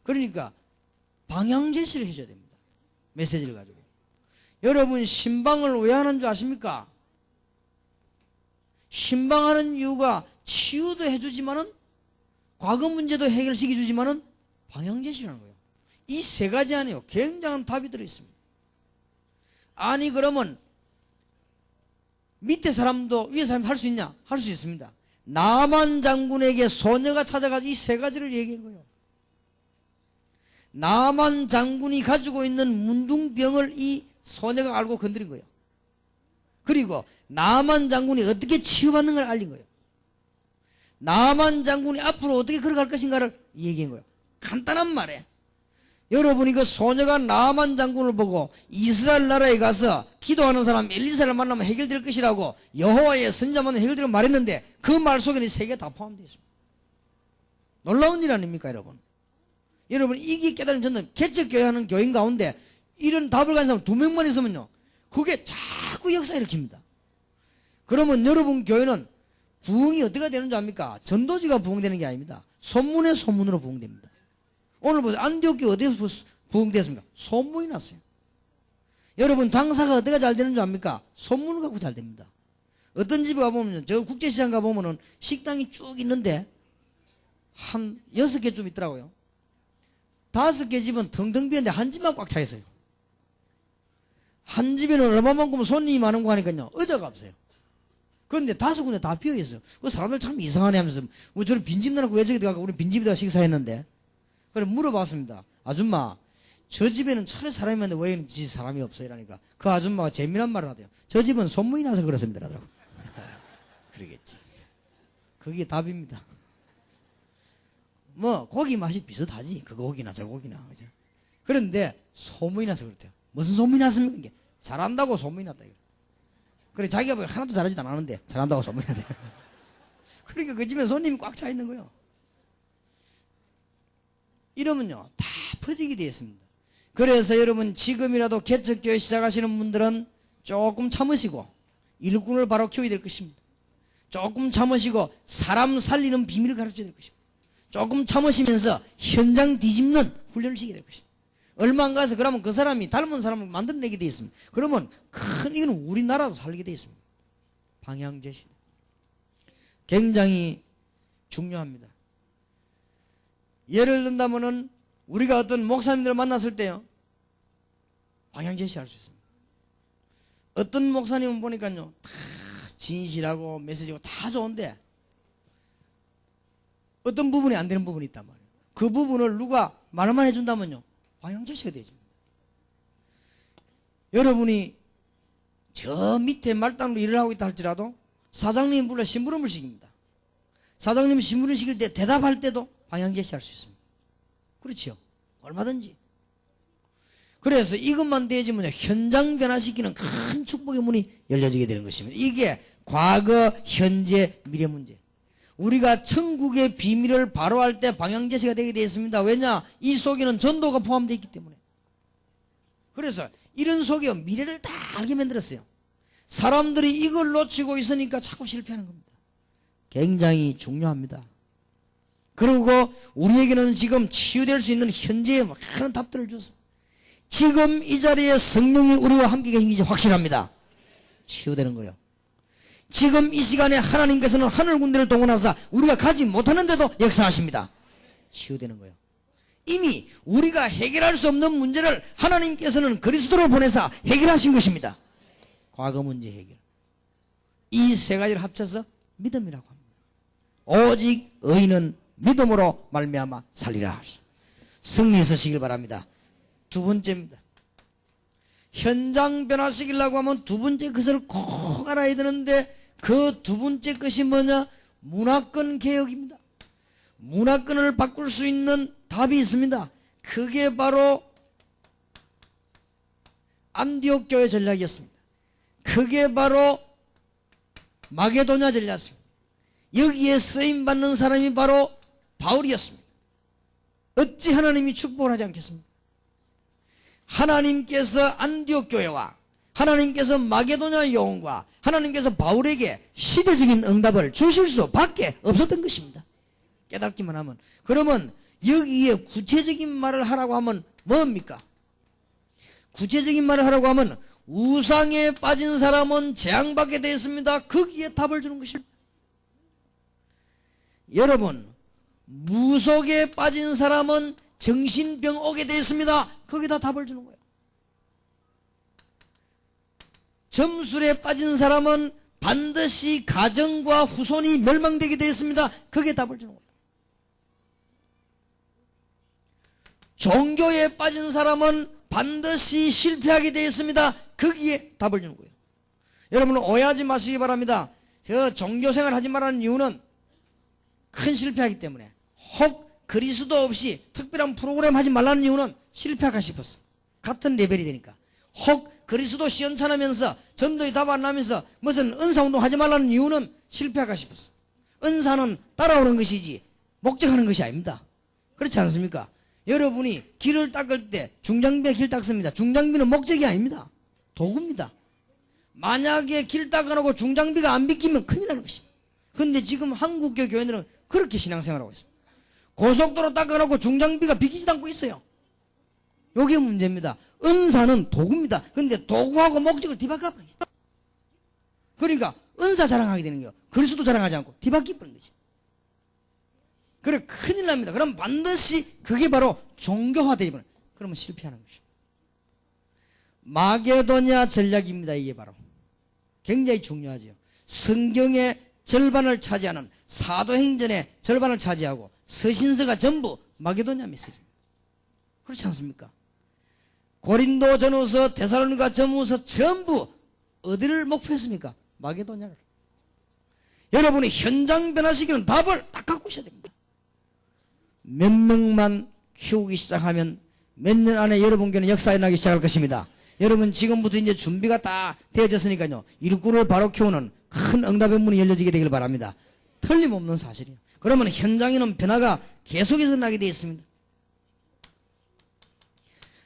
그러니까 방향 제시를 해줘야 됩니다. 메시지를 가지고. 여러분 신방을 왜 하는 줄 아십니까? 신방하는 이유가 치유도 해주지만은 과거 문제도 해결시켜 주지만은 방향 제시라는 거예요. 이 세 가지 안에요 굉장한 답이 들어있습니다. 아니 그러면 밑에 사람도 위에 사람도 할 수 있냐? 할 수 있습니다. 나만 장군에게 소녀가 찾아가서 이 세 가지를 얘기한 거예요. 나만 장군이 가지고 있는 문둥병을 이 소녀가 알고 건드린 거예요. 그리고 나만 장군이 어떻게 치유받는 걸 알린 거예요. 나만 장군이 앞으로 어떻게 걸어갈 것인가를 얘기한 거예요. 간단한 말에 여러분이 그 소녀가 나만 장군을 보고 이스라엘 나라에 가서 기도하는 사람 엘리사를 만나면 해결될 것이라고 여호와의 선지자 만나면 해결되라고 말했는데 그 말 속에는 세 개 다 포함되어 있습니다. 놀라운 일 아닙니까 여러분? 여러분 이게 깨달은 저는 개척교회 하는 교인 가운데 이런 답을 가진 사람 2명만 있으면요 그게 자꾸 역사 일으킵니다. 그러면 여러분 교회는 부흥이 어떻게 되는 줄 압니까? 전도지가 부흥되는 게 아닙니다. 소문에 소문으로 부흥됩니다. 오늘 보세요. 안디옥 교회 어디서 부흥되었습니까? 소문이 났어요. 여러분 장사가 어떻게 잘 되는 줄 압니까? 소문을 갖고 잘 됩니다. 어떤 집에 가보면 저 국제시장 가보면은 식당이 쭉 있는데 한 6개쯤 있더라고요. 5개 집은 텅텅 비었는데 한 집만 꽉 차 있어요. 한 집에는 얼마만큼 손님이 많은 거 하니까요 의자가 없어요. 그런데 5군데 다 비어 있어요. 그 사람들 참 이상하네 하면서 저를 빈집 내놓고 왜 저기 들어가고 우리 빈집에다가 식사했는데 그래 물어봤습니다. 아줌마 저 집에는 철에 사람이 많은데 왜 이 사람이 없어요? 이러니까 그 아줌마가 재미난 말을 하대요. 저 집은 소문이 나서 그렇습니다. 라더라고. 그러겠지. 그게 답입니다. 뭐 고기 맛이 비슷하지. 그 고기나 저 고기나. 그죠? 그런데 소문이 나서 그렇대요. 무슨 소문이 났습니까? 이게 잘한다고 소문이 났다. 그래 자기가 뭐 하나도 잘하지도 않았는데 잘한다고 소문이 났대. 그러니까 그 집에 손님이 꽉 차 있는 거예요. 이러면요 다 퍼지게 되어 있습니다. 그래서 여러분 지금이라도 개척교회 시작하시는 분들은 조금 참으시고 일꾼을 바로 키워야 될 것입니다. 조금 참으시고 사람 살리는 비밀을 가르쳐야 될 것입니다. 조금 참으시면서 현장 뒤집는 훈련을 시켜야 될 것입니다. 얼마 안 가서 그러면 그 사람이 닮은 사람을 만들어내게 되어 있습니다. 그러면 이건 우리나라도 살게 되어 있습니다. 방향 제시. 굉장히 중요합니다. 예를 든다면은 우리가 어떤 목사님들을 만났을 때요, 방향 제시할 수 있습니다. 어떤 목사님은 보니까요, 다 진실하고 메시지고 다 좋은데 어떤 부분이 안 되는 부분이 있단 말이에요. 그 부분을 누가 말만 해준다면요, 방향 제시가 되죠. 여러분이 저 밑에 말단으로 일을 하고 있다 할지라도 사장님 불러 심부름을 시킵니다. 사장님 심부름 시킬 때 대답할 때도 방향 제시할 수 있습니다. 그렇죠? 얼마든지. 그래서 이것만 되어지면 현장 변화시키는 큰 축복의 문이 열려지게 되는 것입니다. 이게 과거, 현재, 미래 문제. 우리가 천국의 비밀을 바로할 때 방향 제시가 되게 되어 있습니다. 왜냐? 이 속에는 전도가 포함되어 있기 때문에. 그래서 이런 속에 미래를 다 알게 만들었어요. 사람들이 이걸 놓치고 있으니까 자꾸 실패하는 겁니다. 굉장히 중요합니다. 그리고 우리에게는 지금 치유될 수 있는 현재의 많은 답들을 줬습니다. 지금 이 자리에 성령이 우리와 함께 계신 것이 확실합니다. 치유되는 거예요. 지금 이 시간에 하나님께서는 하늘 군대를 동원하사 우리가 가지 못하는데도 역사하십니다. 치유되는 거예요. 이미 우리가 해결할 수 없는 문제를 하나님께서는 그리스도를 보내사 해결하신 것입니다. 과거 문제 해결. 이 세 가지를 합쳐서 믿음이라고 합니다. 오직 의인은 믿음으로 말미암아 살리라. 승리하시길 바랍니다. 두 번째입니다. 현장 변화시키려고 하면 두 번째 것을 꼭 알아야 되는데 그 두 번째 것이 뭐냐? 문화권 개혁입니다. 문화권을 바꿀 수 있는 답이 있습니다. 그게 바로 안디옥 교회 전략이었습니다. 그게 바로 마게도냐 전략이었습니다. 여기에 쓰임받는 사람이 바로 바울이었습니다. 어찌 하나님이 축복을 하지 않겠습니까? 하나님께서 안디옥 교회와 하나님께서 마게도냐 요원과 하나님께서 바울에게 시대적인 응답을 주실 수밖에 없었던 것입니다. 깨닫기만 하면. 그러면 여기에 구체적인 말을 하라고 하면 뭡니까? 구체적인 말을 하라고 하면 우상에 빠진 사람은 재앙받게 되었습니다. 거기에 답을 주는 것입니다. 여러분, 무속에 빠진 사람은 정신병 오게 되었습니다. 거기다 답을 주는 거예요. 점술에 빠진 사람은 반드시 가정과 후손이 멸망되게 되었습니다. 거기에 답을 주는 거예요. 종교에 빠진 사람은 반드시 실패하게 되었습니다. 거기에 답을 주는 거예요. 여러분 오해하지 마시기 바랍니다. 저 종교생활 하지 말라는 이유는 큰 실패하기 때문에, 혹 그리스도 없이 특별한 프로그램 하지 말라는 이유는 실패할까 싶었어. 같은 레벨이 되니까. 혹 그리스도 시원찮으면서 전도에 답 안 나면서 무슨 은사운동 하지 말라는 이유는 실패할까 싶었어. 은사는 따라오는 것이지 목적하는 것이 아닙니다. 그렇지 않습니까? 여러분이 길을 닦을 때 중장비에 길 닦습니다. 중장비는 목적이 아닙니다. 도구입니다. 만약에 길 닦아놓고 중장비가 안 비키면 큰일 나는 것입니다. 그런데 지금 한국교 교회들은 그렇게 신앙생활하고 있습니다. 고속도로 닦아놓고 중장비가 비키지도 않고 있어요. 이게 문제입니다. 은사는 도구입니다. 그런데 도구하고 목적을 뒤바꿔 버리죠. 그러니까 은사 자랑하게 되는 거예요. 그리스도 자랑하지 않고 뒤바뀌어 버린 거지. 그래 큰일 납니다. 그럼 반드시 그게 바로 종교화되어 버려요. 그러면 실패하는 것이죠. 마게도냐 전략입니다. 이게 바로 굉장히 중요하죠. 성경의 절반을 차지하는 사도행전의 절반을 차지하고 서신서가 전부 마게도냐 메시지입니다. 그렇지 않습니까? 고린도 전후서, 데살로니가 전후서 전부 어디를 목표했습니까? 마게도냐를. 여러분이 현장 변화시키는 답을 딱 갖고 있어야 됩니다. 몇 명만 키우기 시작하면 몇 년 안에 여러분 교회는 역사에 나기 시작할 것입니다. 여러분 지금부터 이제 준비가 다 되어졌으니까요. 일꾼을 바로 키우는 큰 응답의 문이 열려지게 되길 바랍니다. 틀림없는 사실이에요. 그러면 현장에는 변화가 계속해서 나게 되어 있습니다.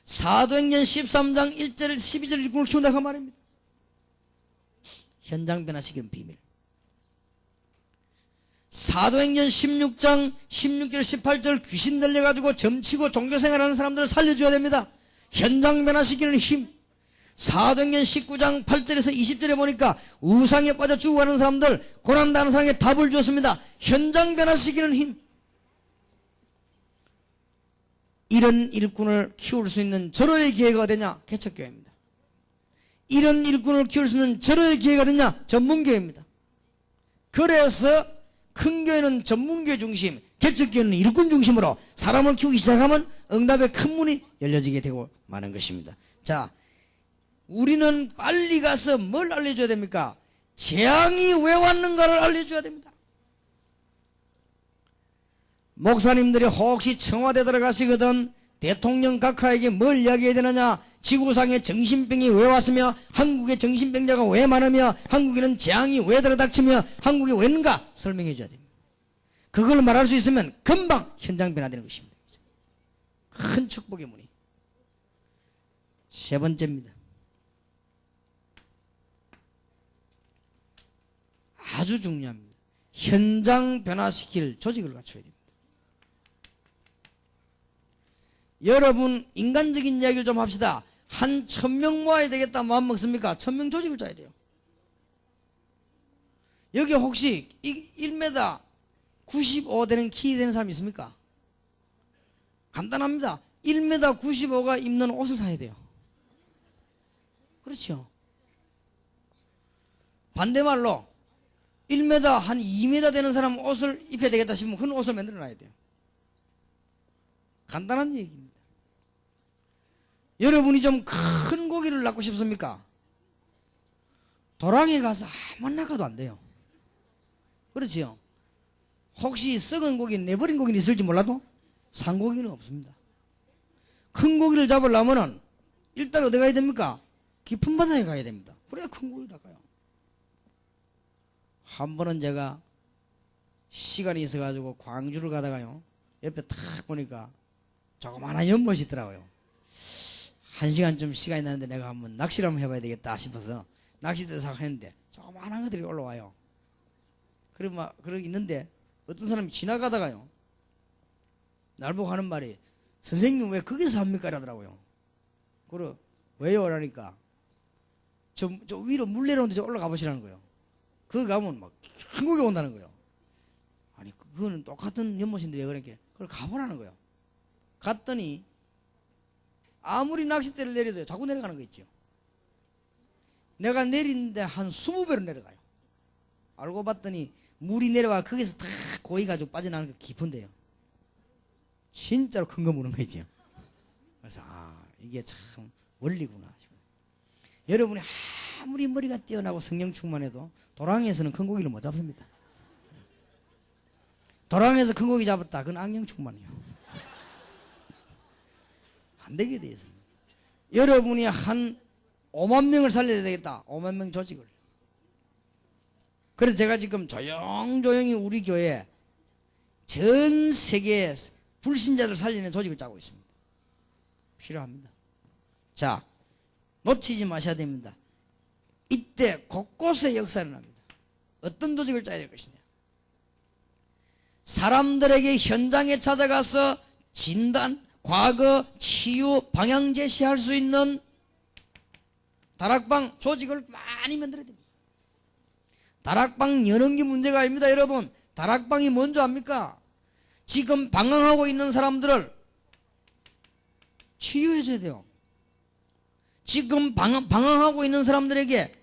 사도행전 13장 1절 12절 일꾼을 키운다 그 말입니다. 현장 변화시키는 비밀. 사도행전 16장 16절 18절 귀신 들려가지고 점치고 종교생활하는 사람들을 살려줘야 됩니다. 현장 변화시키는 힘. 사도행전 19장 8절에서 20절에 보니까 우상에 빠져 죽어가는 사람들, 고난당하는 사람에게 답을 주었습니다. 현장 변화시키는 힘. 이런 일꾼을 키울 수 있는 절호의 기회가 되냐? 개척교회입니다. 이런 일꾼을 키울 수 있는 절호의 기회가 되냐? 전문교회입니다. 그래서 큰 교회는 전문교회 중심, 개척교회는 일꾼 중심으로 사람을 키우기 시작하면 응답의 큰 문이 열려지게 되고 마는 것입니다. 자, 우리는 빨리 가서 뭘 알려줘야 됩니까? 재앙이 왜 왔는가를 알려줘야 됩니다. 목사님들이 혹시 청와대 들어가시거든 대통령 각하에게 뭘 이야기해야 되느냐? 지구상에 정신병이 왜 왔으며 한국에 정신병자가 왜 많으며 한국에는 재앙이 왜 들어닥치며 한국이 왜인가 설명해 줘야 됩니다. 그걸 말할 수 있으면 금방 현장 변화되는 것입니다. 큰 축복의 문이. 세 번째입니다. 아주 중요합니다. 현장 변화시킬 조직을 갖춰야 됩니다. 여러분 인간적인 이야기를 좀 합시다. 한 1000명 모아야 되겠다 마음 먹습니까? 1000명 조직을 짜야 돼요. 여기 혹시 1m 95 되는 키 되는 사람 있습니까? 간단합니다. 1m 95가 입는 옷을 사야 돼요. 그렇죠. 반대말로 1m 한 2m 되는 사람 옷을 입혀야 되겠다 싶으면 그런 옷을 만들어 놔야 돼요. 간단한 얘기입니다. 여러분이 좀 큰 고기를 낳고 싶습니까? 도랑에 가서 아무나 가도 안 돼요. 그렇지요. 혹시 썩은 고기, 내버린 고기는 있을지 몰라도 산고기는 없습니다. 큰 고기를 잡으려면 일단 어디 가야 됩니까? 깊은 바다에 가야 됩니다. 그래야 큰 고기를 낚아요. 한 번은 제가 시간이 있어가지고 광주를 가다가요, 옆에 탁 보니까 조그마한 연못이 있더라고요. 1시간쯤 시간이 나는데 내가 한번 낚시를 한번 해봐야 되겠다 싶어서 낚시대 생각했는데 조그마한 것들이 올라와요. 그러고 있는데 어떤 사람이 지나가다가요, 날 보고 하는 말이, 선생님 왜 거기서 합니까? 이러더라고요. 그래, 왜요? 라니까 저 위로 물 내려오는데 저 올라가 보시라는 거예요. 그거 가면 막 한국에 온다는 거예요. 아니 그거는 똑같은 연못인데 왜 그러니까 그걸 가보라는 거예요. 갔더니 아무리 낚싯대를 내려도 자꾸 내려가는 거 있죠. 내가 내리는데 한 20배로 내려가요. 알고 봤더니 물이 내려와 거기서 다 고이 가지고 빠져나가는 게 깊은데요. 진짜로 큰 거 무는 거죠. 그래서 이게 참 원리구나. 여러분이 아무리 머리가 뛰어나고 성령 충만해도 도랑에서는 큰 고기를 못 잡습니다. 도랑에서 큰 고기 잡았다, 그건 악령 충만이에요. 안 되게 돼 있습니다. 여러분이 한 5만 명을 살려야 되겠다. 5만 명 조직을. 그래서 제가 지금 조용조용히 우리 교회에 전 세계 불신자들 살리는 조직을 짜고 있습니다. 필요합니다. 자, 놓치지 마셔야 됩니다. 이때 곳곳에 역사가 일어납니다. 어떤 조직을 짜야 될 것이냐. 사람들에게 현장에 찾아가서 진단, 과거, 치유, 방향 제시할 수 있는 다락방 조직을 많이 만들어야 됩니다. 다락방 여는 게 문제가 아닙니다. 여러분, 다락방이 뭔지 압니까? 지금 방황하고 있는 사람들을 치유해줘야 돼요. 지금 방황하고 있는 사람들에게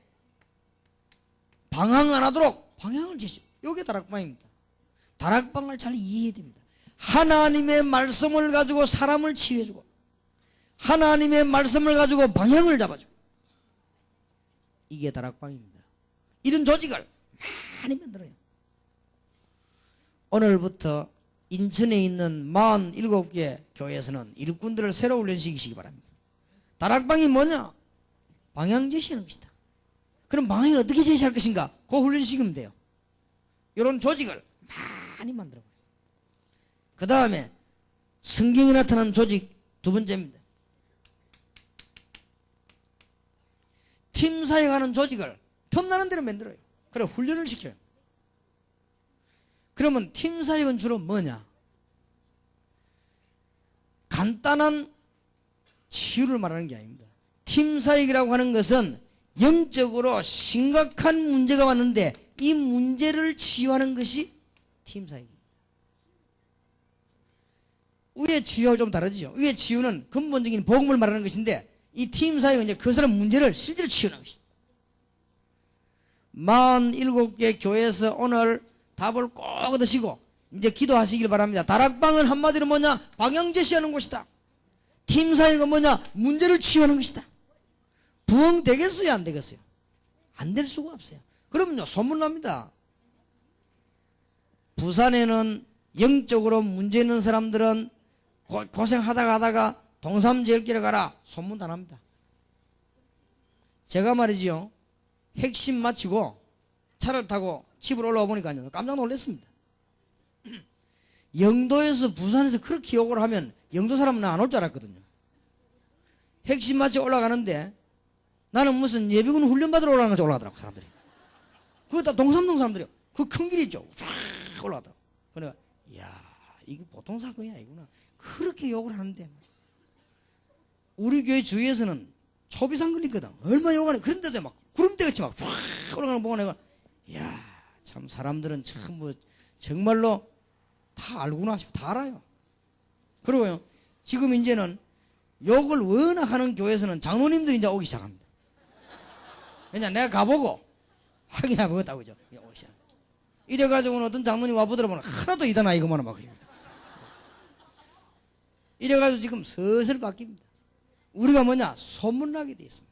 방황 안 하도록 방향을 제시. 이게 다락방입니다. 다락방을 잘 이해해야 됩니다. 하나님의 말씀을 가지고 사람을 치유해주고, 하나님의 말씀을 가지고 방향을 잡아주고, 이게 다락방입니다. 이런 조직을 많이 만들어요. 오늘부터 인천에 있는 47개 교회에서는 일꾼들을 새로 훈련시키시기 바랍니다. 다락방이 뭐냐? 방향 제시하는 것이다. 그럼 방향을 어떻게 제시할 것인가? 그 훈련시키면 돼요. 이런 조직을 많이 만들어요. 그 다음에 성경에 나타난 조직 두 번째입니다. 팀 사역하는 조직을 틈나는 대로 만들어요. 그래 훈련을 시켜요. 그러면 팀 사역은 주로 뭐냐? 간단한 치유를 말하는 게 아닙니다. 팀사역이라고 하는 것은 영적으로 심각한 문제가 왔는데 이 문제를 치유하는 것이 팀사역입니다. 위의 치유하고 좀 다르죠. 위의 치유는 근본적인 복음을 말하는 것인데 이 팀사역은 이제 그 사람 문제를 실제로 치유하는 것입니다. 47개 교회에서 오늘 답을 꼭 얻으시고 이제 기도하시길 바랍니다. 다락방은 한마디로 뭐냐? 방향 제시하는 곳이다. 팀사역은 뭐냐? 문제를 치유하는 것이다. 부흥 되겠어요? 안 되겠어요? 안 될 수가 없어요. 그럼요, 소문납니다. 부산에는 영적으로 문제 있는 사람들은 고생하다가 하다가 동삼제일길에 가라. 소문 다 납니다. 제가 말이지요, 핵심 마치고 차를 타고 집으로 올라와 보니까요, 깜짝 놀랐습니다. 영도에서 부산에서 그렇게 욕을 하면 영도 사람은 안 올 줄 알았거든요. 핵심 마치고 올라가는데 나는 무슨 예비군 훈련 받으러 올라가는 줄 올라가더라고, 사람들이. 그거 다 동삼동 사람들이요. 그 큰 길 있죠. 쫙 올라가더라고. 그래, 이야, 이거 보통 사건이 아니구나. 그렇게 욕을 하는데. 우리 교회 주위에서는 초비상 걸리거든. 얼마나 욕하네. 그런데도 막 구름대같이 막 쫙 올라가는 거 보고 내가, 이야, 참 사람들은 참 뭐 정말로 다 알구나 싶어. 다 알아요. 그리고요, 지금 이제는 욕을 워낙 하는 교회에서는 장로님들이 이제 오기 시작합니다. 왜냐, 내가 가보고 확인해 보겠다고, 그죠? 오기 시작. 이래가지고는 어떤 장로님 와보더라보면 하나도 이단 아니고만 막 그래요. 이래가지고 지금 슬슬 바뀝니다. 우리가 뭐냐? 소문나게 돼 있습니다.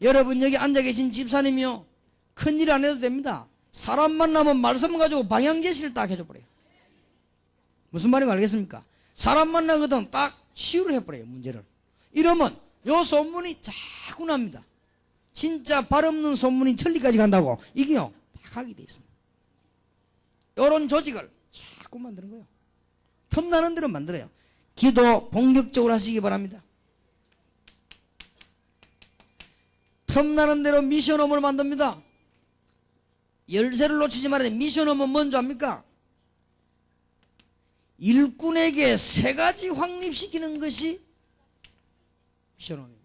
여러분 여기 앉아 계신 집사님이요, 큰일 안 해도 됩니다. 사람 만나면 말씀 가지고 방향 제시를 딱 해줘 버려요. 무슨 말인가 알겠습니까? 사람 만나거든 딱 치유를 해버려요, 문제를. 이러면 요 소문이 자꾸 납니다. 진짜 발 없는 소문이 천리까지 간다고. 이게요, 딱 하게 돼 있습니다. 요런 조직을 자꾸 만드는 거예요. 틈나는 대로 만들어요. 기도 본격적으로 하시기 바랍니다. 틈나는 대로 미션홈을 만듭니다. 열쇠를 놓치지 말아야 돼. 미션홈은 뭔지 압니까? 일꾼에게 3가지 확립시키는 것이 미션홈입니다.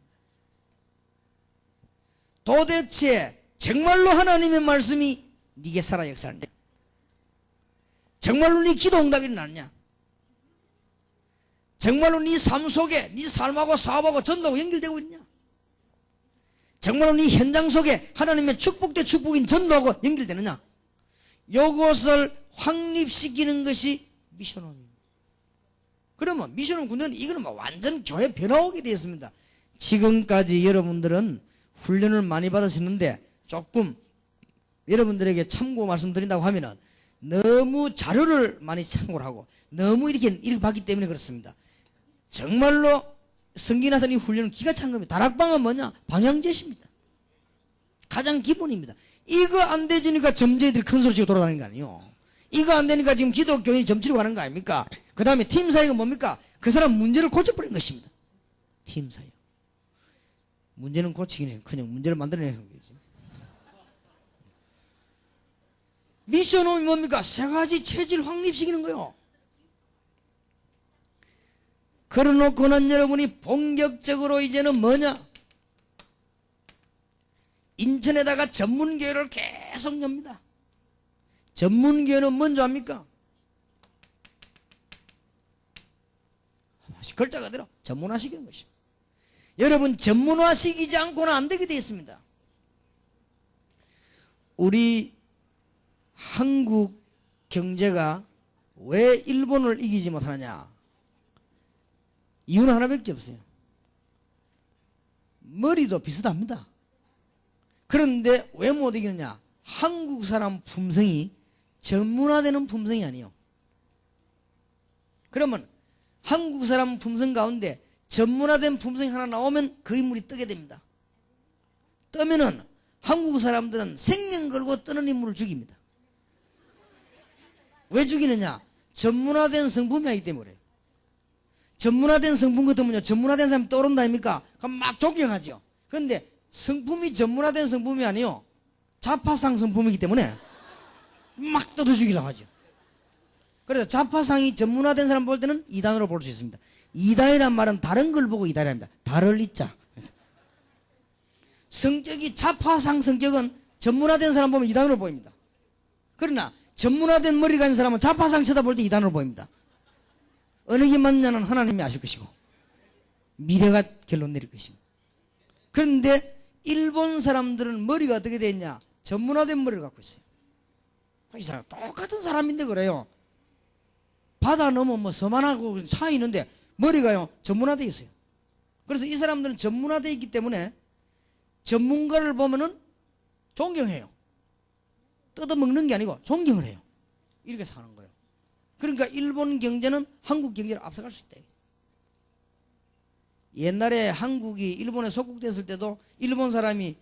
도대체 정말로 하나님의 말씀이 네게 살아 역사하는데, 정말로 네 기도 응답이 일어나느냐, 정말로 네 삶 속에 네 삶하고 사업하고 전도하고 연결되고 있냐, 정말로 네 현장 속에 하나님의 축복된 축복인 전도하고 연결되느냐, 요것을 확립시키는 것이 미션홈입니다. 그러면 미션홈 군대는 이거는 막 완전 교회 변화오게 되어 있습니다. 지금까지 여러분들은 훈련을 많이 받으시는데 조금 여러분들에게 참고 말씀드린다고 하면은 너무 자료를 많이 참고를 하고 너무 이렇게 봤기 때문에 그렇습니다. 정말로 성기나들이 훈련은 기가 찬 겁니다. 다락방은 뭐냐? 방향제시입니다. 가장 기본입니다. 이거 안 되지니까 점쟁이들이 큰 소리 치고 돌아다니는 거 아니에요. 이거 안 되니까 지금 기독교인이 점치러 가는 거 아닙니까? 그 다음에 팀사역은 뭡니까? 그 사람 문제를 고쳐버린 것입니다. 팀사역. 문제는 고치기는 그냥 문제를 만들어내는 거지. 미션홈이 뭡니까? 3가지 체질 확립시키는 거요. 그러놓고는 여러분이 본격적으로 이제는 뭐냐? 인천에다가 전문교회를 계속 엽니다. 전문교회는 뭔지 압니까? 글자 그대로 전문화시키는 것입니다. 여러분 전문화시키지 않고는 안 되게 되어 있습니다. 우리 한국 경제가 왜 일본을 이기지 못하느냐? 이유는 하나밖에 없어요. 머리도 비슷합니다. 그런데 왜 못 이기느냐? 한국 사람 품성이 전문화되는 품성이 아니에요. 그러면 한국 사람 품성 가운데 전문화된 품성이 하나 나오면 그 인물이 뜨게 됩니다. 뜨면은 한국 사람들은 생명 걸고 뜨는 인물을 죽입니다. 왜 죽이느냐? 전문화된 성품이 아니기 때문에. 전문화된 성품 같으면요, 전문화된 사람이 떠오른다 아닙니까? 그럼 막 존경하죠. 그런데 성품이 전문화된 성품이 아니요, 자파상 성품이기 때문에 막 떠도 죽이려고 하죠. 그래서 자파상이 전문화된 사람 볼 때는 이단으로 볼 수 있습니다. 이단이란 말은 다른 걸 보고 이단이랍니다. 다를 잊자. 성격이 자파상 성격은 전문화된 사람 보면 이단으로 보입니다. 그러나 전문화된 머리가 있는 사람은 자파상 쳐다볼 때 이단으로 보입니다. 어느 게 맞냐는 하나님이 아실 것이고 미래가 결론 내릴 것입니다. 그런데 일본 사람들은 머리가 어떻게 되어 있냐? 전문화된 머리를 갖고 있어요. 이 사람 똑같은 사람인데 그래요. 바다 넘어 뭐 서만하고 차이 있는데 머리가요 전문화되어 있어요. 그래서 이 사람들은 전문화되어 있기 때문에 전문가를 보면은 존경해요. 뜯어먹는 게 아니고 존경을 해요. 이렇게 사는 거예요. 그러니까 일본 경제는 한국 경제를 앞서갈 수 있다. 옛날에 한국이 일본에 속국됐을 때도 일본 사람이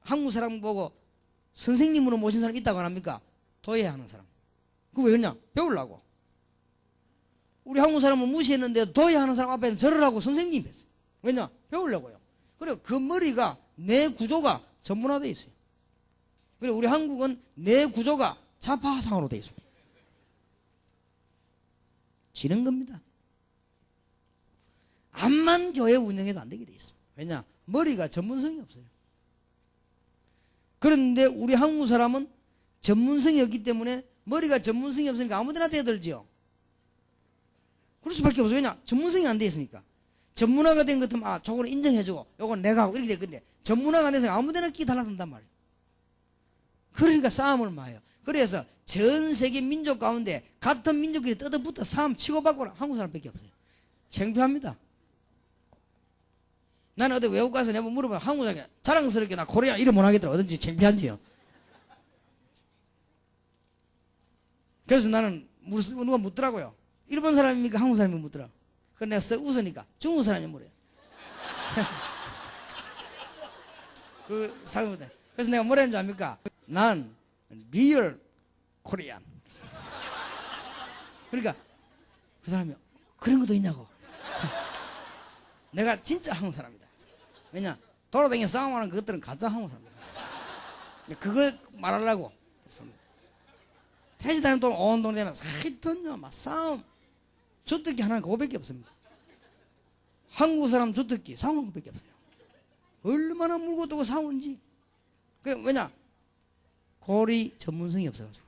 한국 사람 보고 선생님으로 모신 사람 있다고 안 합니까? 도예하는 사람. 그거 왜 그러냐? 배우려고. 우리 한국 사람은 무시했는데 도예하는 사람 앞에서 절을 하고 선생님 했어요. 왜냐? 배우려고요. 그리고 그 머리가 뇌 구조가 전문화되어 있어요. 그리고 우리 한국은 뇌 구조가 자파상으로 되어 있습니다. 지는 겁니다. 암만 교회 운영해도 안 되게 되어 있습니다. 왜냐? 머리가 전문성이 없어요. 그런데 우리 한국 사람은 전문성이 없기 때문에 머리가 전문성이 없으니까 아무데나 대들지요. 그럴 수밖에 없어요. 왜냐? 전문성이 안 돼 있으니까. 전문화가 된 것 같으면 아 저거는 인정해주고 요건 내가 하고 이렇게 될 건데 전문화가 안 돼서 아무데나 끼 달라든단 말이에요. 그러니까 싸움을 마요. 그래서 전 세계 민족 가운데 같은 민족끼리 뜯어붙어 싸움 치고받고는 한국 사람밖에 없어요. 창피합니다. 나는 어디 외국 가서 내가 물어보면 한국 사람이 자랑스럽게 나 코리아 이름 못 하겠더라. 어딘지 창피한지요. 그래서 나는 누가 묻더라고요. 일본 사람입니까? 한국 사람이 묻더라. 그래서 내가 쓱 웃으니까 중국 사람이 물어요. 그 사람들. 그래서 내가 뭐라 했는지 압니까? 난 리얼 코리안. 그러니까 그 사람이 그런 것도 있냐고. 내가 진짜 한국 사람이다. 왜냐? 돌아다니며 싸움하는 그것들은 가짜 한국 사람이다. 그거 말하려고. 태지다는 돈 온 돈 되면 하여튼요 막 싸움 주특기 하나는 그거밖에 없습니다. 한국 사람 주특기 싸우는 것밖에 없어요. 얼마나 물고 뜨고 싸우는지. 왜냐? 고리 전문성이 없어가지고.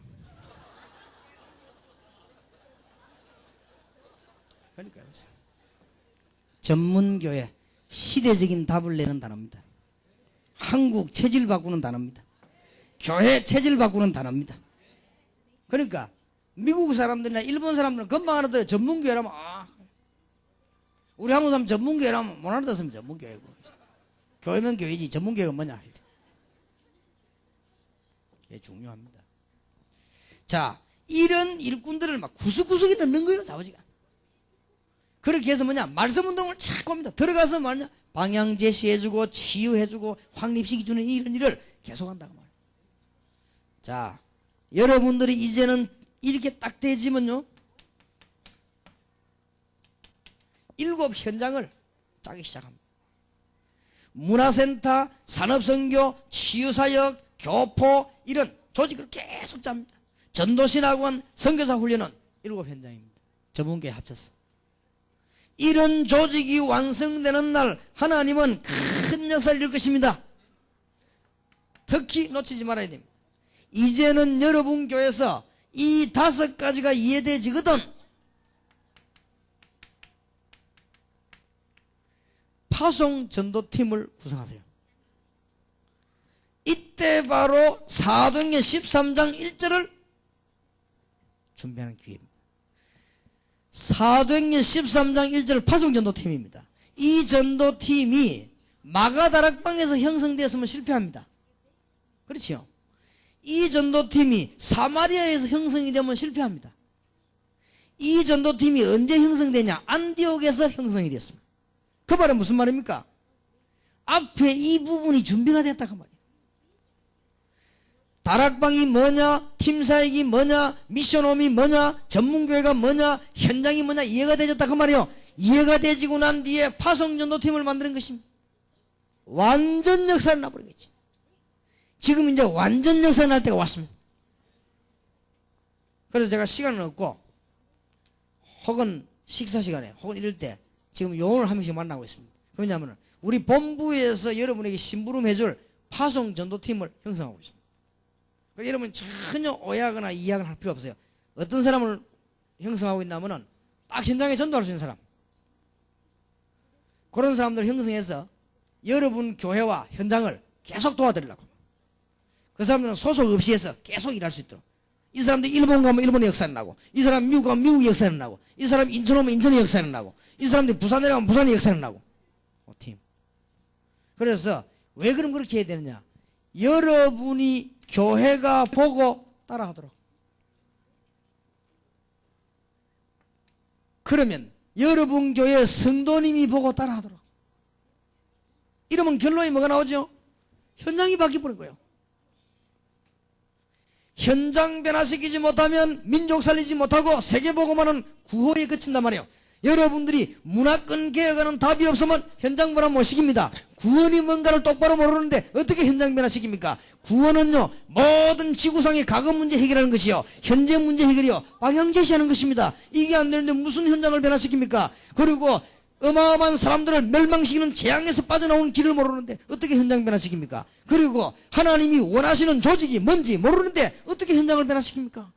그러니까요. 전문교회 시대적인 답을 내는 단어입니다. 한국 체질 바꾸는 단어입니다. 교회 체질 바꾸는 단어입니다. 그러니까 미국 사람들이나 일본 사람들은 금방 알아들어요. 전문교회라면 아 우리 한국 사람 전문교회라면 못 알아듣으면 전문교회고 교회면 교회지 전문교회가 뭐냐. 이게 중요합니다. 자 이런 일꾼들을 막 구석구석에 넣는 거예요. 아버지가. 그렇게 해서 뭐냐 말씀운동을 자꾸 합니다. 들어가서 뭐냐 방향 제시해주고 치유해주고 확립시켜주는 이런 일을 계속한다고 말이에요. 자 여러분들이 이제는 이렇게 딱 되지면요 7 현장을 짜기 시작합니다. 문화센터, 산업선교, 치유사역, 교포 이런 조직을 계속 짭니다. 전도신학원, 선교사 훈련은 7 현장입니다. 전문교회 합쳐서. 이런 조직이 완성되는 날 하나님은 큰 역사를 이룰 것입니다. 특히 놓치지 말아야 됩니다. 이제는 여러분 교회에서 이 5가지가 이해되지거든 파송 전도팀을 구성하세요. 이때 바로 사도행전 13장 1절을 준비하는 기회입니다. 사도행전 13장 1절 파송 전도팀입니다. 이 전도팀이 마가다락방에서 형성되었으면 실패합니다. 그렇죠? 이 전도팀이 사마리아에서 형성이 되면 실패합니다. 이 전도팀이 언제 형성되냐? 안디옥에서 형성이 됐습니다. 그 말은 무슨 말입니까? 앞에 이 부분이 준비가 됐다 그 말이에요. 다락방이 뭐냐? 팀사역이 뭐냐? 미션홈이 뭐냐? 전문교회가 뭐냐? 현장이 뭐냐? 이해가 되졌다 그 말이에요. 이해가 되지고 난 뒤에 파송전도팀을 만드는 것입니다. 완전 역사를 나버린 거지. 지금 이제 완전 역사 날 때가 왔습니다. 그래서 제가 시간은 없고 혹은 식사 시간에 혹은 이럴 때 지금 요원을 한 명씩 만나고 있습니다. 왜냐하면 우리 본부에서 여러분에게 심부름해줄 파송 전도팀을 형성하고 있습니다. 그러니까 여러분 전혀 오해하거나 이해하거나 할 필요 없어요. 어떤 사람을 형성하고 있냐면은 딱 현장에 전도할 수 있는 사람, 그런 사람들을 형성해서 여러분 교회와 현장을 계속 도와드리려고. 그 사람들은 소속 없이 해서 계속 일할 수 있도록. 이 사람들 일본 가면 일본의 역사는 나고, 이 사람 미국 가면 미국의 역사는 나고, 이 사람 인천 오면 인천의 역사는 나고, 이 사람들이 부산에 가면 부산의 역사는 나고. 팀. 그래서 왜 그럼 그렇게 해야 되느냐? 여러분이 교회가 보고 따라하도록. 그러면 여러분 교회 성도님이 보고 따라하도록. 이러면 결론이 뭐가 나오죠? 현장이 바뀌어버린 거예요. 현장 변화시키지 못하면 민족 살리지 못하고 세계보고만은 구호에 그친단 말이에요. 여러분들이 문화권 개혁하는 답이 없으면 현장 변화 못 시킵니다. 구원이 뭔가를 똑바로 모르는데 어떻게 현장 변화 시킵니까? 구원은요, 모든 지구상의 과거 문제 해결하는 것이요, 현재 문제 해결이요, 방향 제시하는 것입니다. 이게 안 되는데 무슨 현장을 변화시킵니까? 그리고 어마어마한 사람들을 멸망시키는 재앙에서 빠져나오는 길을 모르는데 어떻게 현장 변화시킵니까? 그리고 하나님이 원하시는 조직이 뭔지 모르는데 어떻게 현장을 변화시킵니까?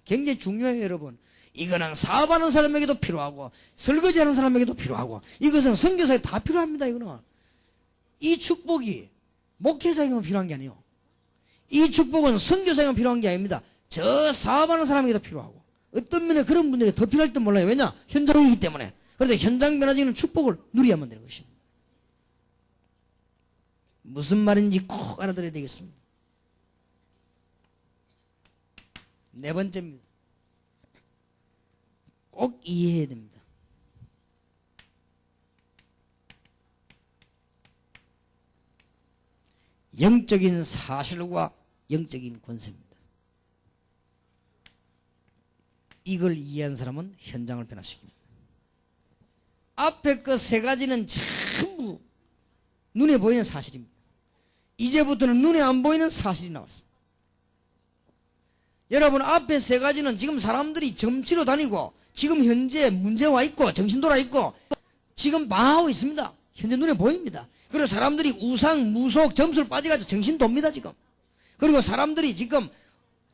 굉장히 중요해요, 여러분. 이거는 사업하는 사람에게도 필요하고 설거지하는 사람에게도 필요하고 이것은 선교사에 다 필요합니다. 이거는 이 축복이 목회자에게만 필요한 게 아니에요. 이 축복은 선교사에게만 필요한 게 아닙니다. 저 사업하는 사람에게도 필요하고 어떤 면에 그런 분들이 더 필요할 듯 몰라요. 왜냐? 현장이기 때문에. 그래서 현장 변화지는 축복을 누려야만 되는 것입니다. 무슨 말인지 꼭 알아들어야 되겠습니다. 네 번째입니다. 꼭 이해해야 됩니다. 영적인 사실과 영적인 권세입니다. 이걸 이해한 사람은 현장을 변화시킵니다. 앞에 그 세 가지는 전부 눈에 보이는 사실입니다. 이제부터는 눈에 안 보이는 사실이 나왔습니다. 여러분, 앞에 세 가지는 지금 사람들이 점치러 다니고 지금 현재 문제와 있고 정신 돌아 있고 지금 망하고 있습니다. 현재 눈에 보입니다. 그리고 사람들이 우상, 무속, 점수를 빠져가지고 정신 돕니다 지금. 그리고 사람들이 지금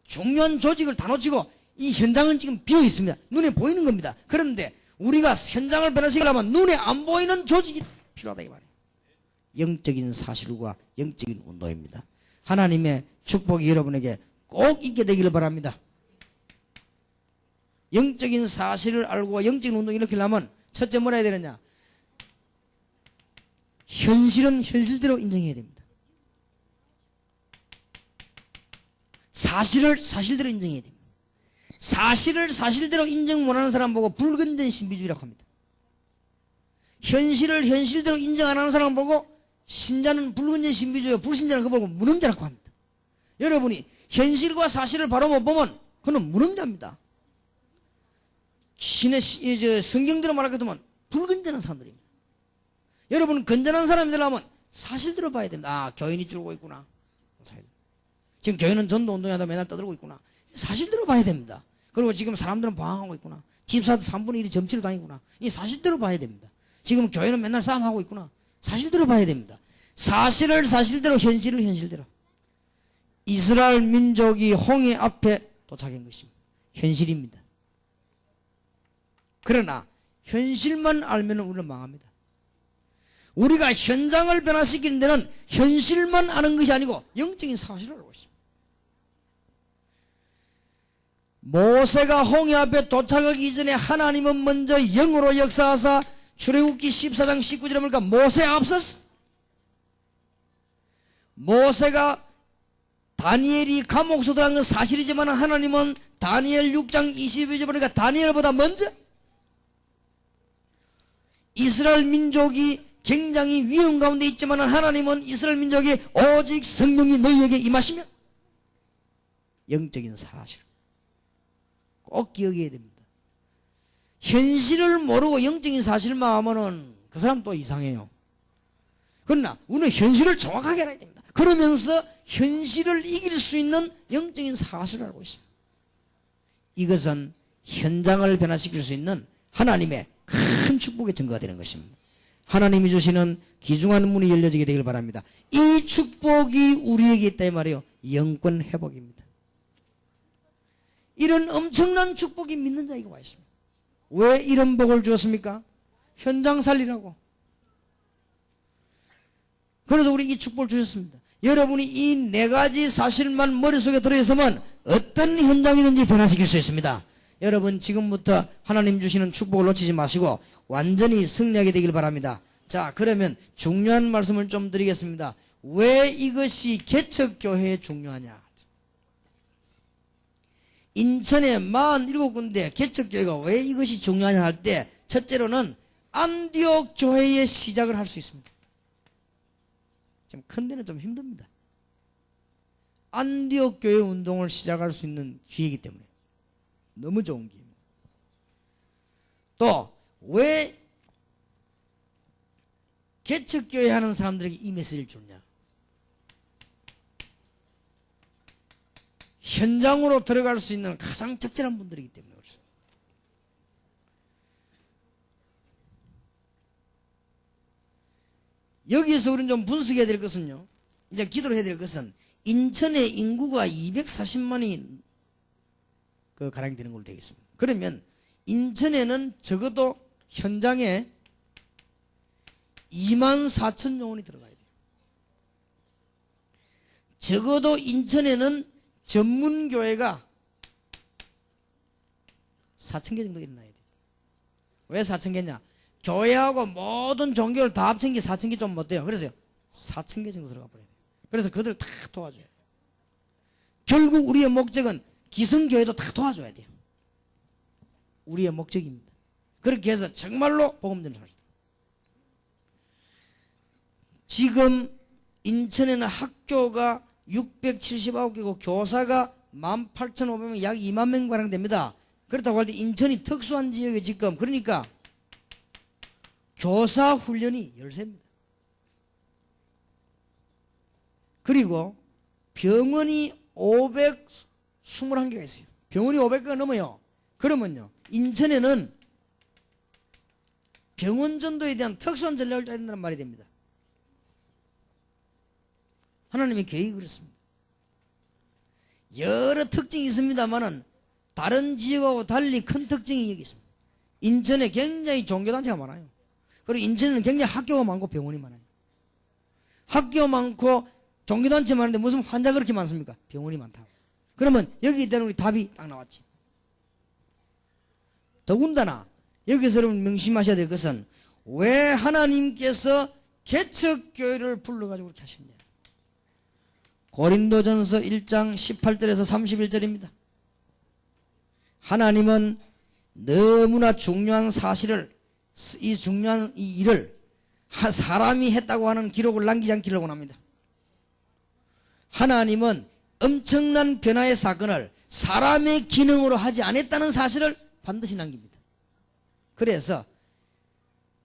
중요한 조직을 다 놓치고 이 현장은 지금 비어 있습니다. 눈에 보이는 겁니다. 그런데 우리가 현장을 변화시키려면 눈에 안 보이는 조직이 필요하다 이 말이에요. 영적인 사실과 영적인 운동입니다. 하나님의 축복이 여러분에게 꼭 있게 되기를 바랍니다. 영적인 사실을 알고 영적인 운동을 일으키려면 첫째 뭐라 해야 되느냐? 현실은 현실대로 인정해야 됩니다. 사실을 사실대로 인정해야 됩니다. 사실을 사실대로 인정 못하는 사람 보고 불건전 신비주의라고 합니다. 현실을 현실대로 인정 안 하는 사람 보고 신자는 불건전 신비주의, 불신자는 그거 보고 무능자라고 합니다. 여러분이 현실과 사실을 바로 못 보면 그는 무능자입니다. 성경대로 말하겠다면 불건전한 사람들입니다. 여러분, 건전한 사람이 되려면 사실대로 봐야 됩니다. 아, 교인이 줄고 있구나. 지금 교인은 전도운동하다 맨날 떠들고 있구나. 사실대로 봐야 됩니다. 그리고 지금 사람들은 방황하고 있구나. 집사도 3분의 1이 점치러 다니구나. 이 사실대로 봐야 됩니다. 지금 교회는 맨날 싸움하고 있구나. 사실대로 봐야 됩니다. 사실을 사실대로, 현실을 현실대로. 이스라엘 민족이 홍해 앞에 도착한 것입니다. 현실입니다. 그러나 현실만 알면 우리는 망합니다. 우리가 현장을 변화시키는 데는 현실만 아는 것이 아니고 영적인 사실을 알고 있습니다. 모세가 홍해 앞에 도착하기 이전에 하나님은 먼저 영으로 역사하사 출애굽기 14장 19절에 보니까 모세 앞섰어. 모세가 다니엘이 감옥소 들어간 건 사실이지만 하나님은 다니엘 6장 22절에 보니까 다니엘보다 먼저 이스라엘 민족이 굉장히 위험 가운데 있지만 하나님은 이스라엘 민족이 오직 성령이 너희에게 임하시면 영적인 사실 꼭 기억해야 됩니다. 현실을 모르고 영적인 사실만 하면은 그 사람 또 이상해요. 그러나 우리는 현실을 정확하게 알아야 됩니다. 그러면서 현실을 이길 수 있는 영적인 사실을 알고 있습니다. 이것은 현장을 변화시킬 수 있는 하나님의 큰 축복의 증거가 되는 것입니다. 하나님이 주시는 귀중한 문이 열려지게 되길 바랍니다. 이 축복이 우리에게 있다 이 말이에요. 영권 회복입니다. 이런 엄청난 축복이 믿는 자에게 와 있습니다. 왜 이런 복을 주었습니까? 현장 살리라고. 그래서 우리 이 축복을 주셨습니다. 여러분이 이 네 가지 사실만 머릿속에 들어있으면 어떤 현장이든지 변화시킬 수 있습니다. 여러분 지금부터 하나님 주시는 축복을 놓치지 마시고 완전히 승리하게 되길 바랍니다. 자, 그러면 중요한 말씀을 좀 드리겠습니다. 왜 이것이 개척교회에 중요하냐? 인천에 47군데 개척교회가 왜 이것이 중요하냐 할 때 첫째로는 안디옥 교회의 시작을 할 수 있습니다. 좀 큰 데는 좀 힘듭니다. 안디옥 교회 운동을 시작할 수 있는 기회이기 때문에 너무 좋은 기회입니다. 또 왜 개척교회 하는 사람들에게 이 메시지를 주냐? 현장으로 들어갈 수 있는 가장 적절한 분들이기 때문에 그렇습니다. 여기서 우리는 좀 분석해야 될 것은요, 이제 기도를 해야 될 것은 인천의 인구가 240만이 가량 되는 걸로 되겠습니다. 그러면 인천에는 적어도 현장에 24,000 영혼이 들어가야 돼요. 적어도 인천에는 전문교회가 4,000개 정도 일어나야 돼요. 왜 4,000개냐? 교회하고 모든 종교를 다 합친 게 4,000개 좀 못 돼요. 그래서 4,000개 정도 들어가 버려야 돼요. 그래서 그들 다 도와줘야 돼요. 결국 우리의 목적은 기성교회도 다 도와줘야 돼요. 우리의 목적입니다. 그렇게 해서 정말로 복음 전을 합시다. 지금 인천에는 학교가 679개고 교사가 18,500명, 약 2만 명 가량 됩니다. 그렇다고 할 때 인천이 특수한 지역에 지금 그러니까 교사 훈련이 열세입니다. 그리고 병원이 521개가 있어요. 병원이 500개가 넘어요. 그러면요, 인천에는 병원 전도에 대한 특수한 전략을 짜야 된다는 말이 됩니다. 하나님의 계획이 그렇습니다. 여러 특징이 있습니다만은 다른 지역하고 달리 큰 특징이 여기 있습니다. 인천에 굉장히 종교단체가 많아요. 그리고 인천에는 굉장히 학교가 많고 병원이 많아요. 학교 많고 종교단체 많은데 무슨 환자 그렇게 많습니까? 병원이 많다. 그러면 여기 때는 우리 답이 딱 나왔지. 더군다나 여기서 여러분 명심하셔야 될 것은 왜 하나님께서 개척교회를 불러가지고 그렇게 하셨냐. 고린도전서 1장 18절에서 31절입니다. 하나님은 너무나 중요한 사실을, 이 중요한 이 일을 사람이 했다고 하는 기록을 남기지 않기를 원합니다. 하나님은 엄청난 변화의 사건을 사람의 기능으로 하지 않았다는 사실을 반드시 남깁니다. 그래서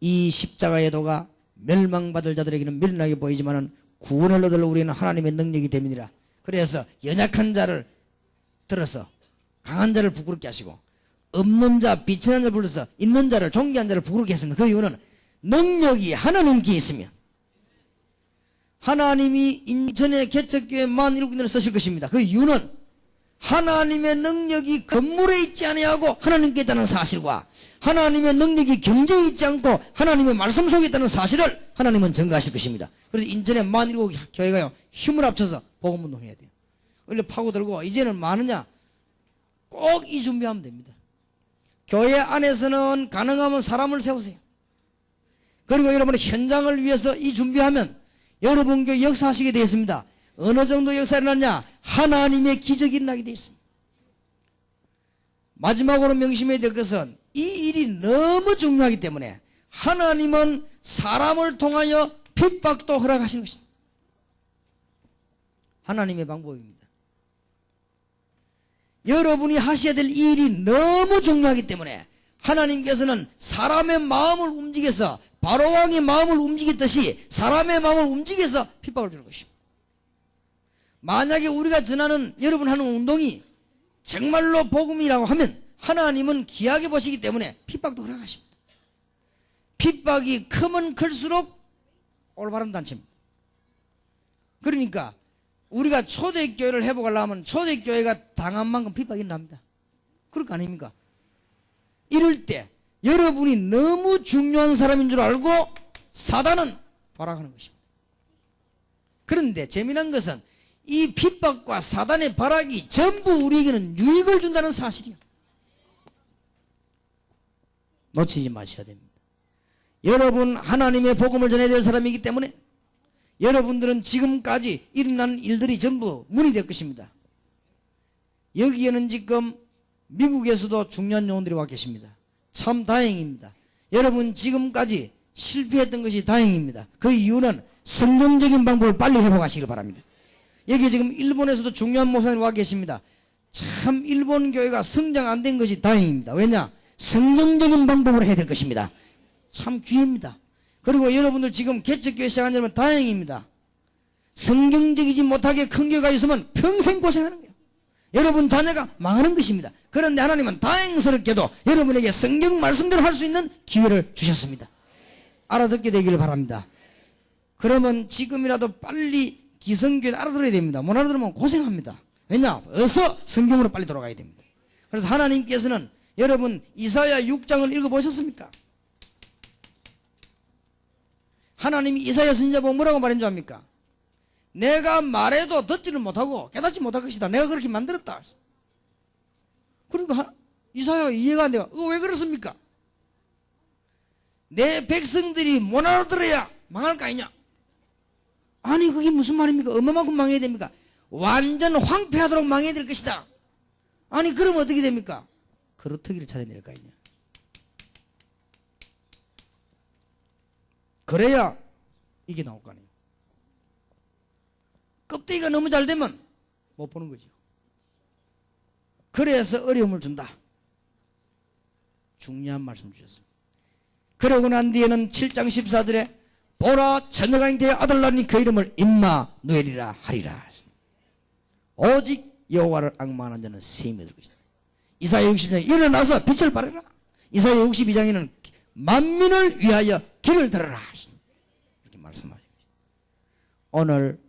이 십자가의 도가 멸망받을 자들에게는 미련하게 보이지만은 구원을 얻을 우리는 하나님의 능력이 됨이니라. 그래서 연약한 자를 들어서 강한 자를 부끄럽게 하시고 없는 자, 비천한 자를 불러서 있는 자를, 존귀한 자를 부끄럽게 했습니다. 그 이유는 능력이 하나님께 있으며 하나님이 인천의 개척교회 47군데를 쓰실 것입니다. 그 이유는 하나님의 능력이 건물에 있지 아니하고 하나님께 있다는 사실과 하나님의 능력이 경제에 있지 않고 하나님의 말씀 속에 있다는 사실을 하나님은 증거하실 것입니다. 그래서 인천의 47교회가요 힘을 합쳐서 복음운동해야 돼요. 원래 파고들고 이제는 많으냐? 꼭 이 준비하면 됩니다. 교회 안에서는 가능하면 사람을 세우세요. 그리고 여러분의 현장을 위해서 이 준비하면 여러분 교회 역사하시게 되어 있습니다. 어느 정도 역사가 일어났냐? 하나님의 기적이 일어나게 되어 있습니다. 마지막으로 명심해야 될 것은 이 일이 너무 중요하기 때문에 하나님은 사람을 통하여 핍박도 허락하시는 것입니다. 하나님의 방법입니다. 여러분이 하셔야 될 이 일이 너무 중요하기 때문에 하나님께서는 사람의 마음을 움직여서 바로왕의 마음을 움직였듯이 사람의 마음을 움직여서 핍박을 주는 것입니다. 만약에 우리가 전하는 여러분 하는 운동이 정말로 복음이라고 하면 하나님은 귀하게 보시기 때문에 핍박도 허락하십니다. 핍박이 크면 클수록 올바른 단체입니다. 그러니까 우리가 초대교회를 회복하려면 초대교회가 당한 만큼 핍박이 일어납니다. 그럴 거 아닙니까? 이럴 때 여러분이 너무 중요한 사람인 줄 알고 사단은 발악하는 것입니다. 그런데 재미난 것은 이 핍박과 사단의 발악이 전부 우리에게는 유익을 준다는 사실이에요. 놓치지 마셔야 됩니다. 여러분 하나님의 복음을 전해야 될 사람이기 때문에 여러분들은 지금까지 일어난 일들이 전부 문이 될 것입니다. 여기에는 지금 미국에서도 중요한 요원들이 와 계십니다. 참 다행입니다. 여러분 지금까지 실패했던 것이 다행입니다. 그 이유는 성경적인 방법을 빨리 회복하시길 바랍니다. 여기 지금 일본에서도 중요한 목사님이 와 계십니다. 참 일본 교회가 성장 안 된 것이 다행입니다. 왜냐? 성경적인 방법으로 해야 될 것입니다. 참 귀합니다. 그리고 여러분들 지금 개척교회 시작한 여러분 다행입니다. 성경적이지 못하게 큰 교회가 있으면 평생 고생하는 거예요. 여러분 자녀가 망하는 것입니다. 그런데 하나님은 다행스럽게도 여러분에게 성경 말씀대로 할 수 있는 기회를 주셨습니다. 알아듣게 되기를 바랍니다. 그러면 지금이라도 빨리 기성교회 알아들어야 됩니다. 못 알아들으면 고생합니다. 왜냐? 어서 성경으로 빨리 돌아가야 됩니다. 그래서 하나님께서는 여러분 이사야 6장을 읽어보셨습니까? 하나님이 이사야 선지자 보고 뭐라고 말한 줄 압니까? 내가 말해도 듣지를 못하고 깨닫지 못할 것이다. 내가 그렇게 만들었다. 그러니까 이사야가 이해가 안 돼요. 왜 그렇습니까? 내 백성들이 못 알아들어야 망할 거 아니냐? 아니 그게 무슨 말입니까? 얼마만큼 망해야 됩니까? 완전 황폐하도록 망해야 될 것이다. 아니 그럼 어떻게 됩니까? 그루터기를 찾아낼 거 아니냐? 그래야 이게 나올 거 아니에요. 껍데기가 너무 잘 되면 못 보는 거죠. 그래서 어려움을 준다. 중요한 말씀 주셨습니다. 그러고 난 뒤에는 7장 14절에 보라 처녀가 되어 아들 낳으니 그 이름을 임마누엘이라 하리라. 오직 여호와를 앙망하는 자는 셈이 될 것이다. 이사야 60장에 일어나서 빛을 발하라. 이사야 62장에는 만민을 위하여 길을 들어라. 이렇게 말씀하십니다. 오늘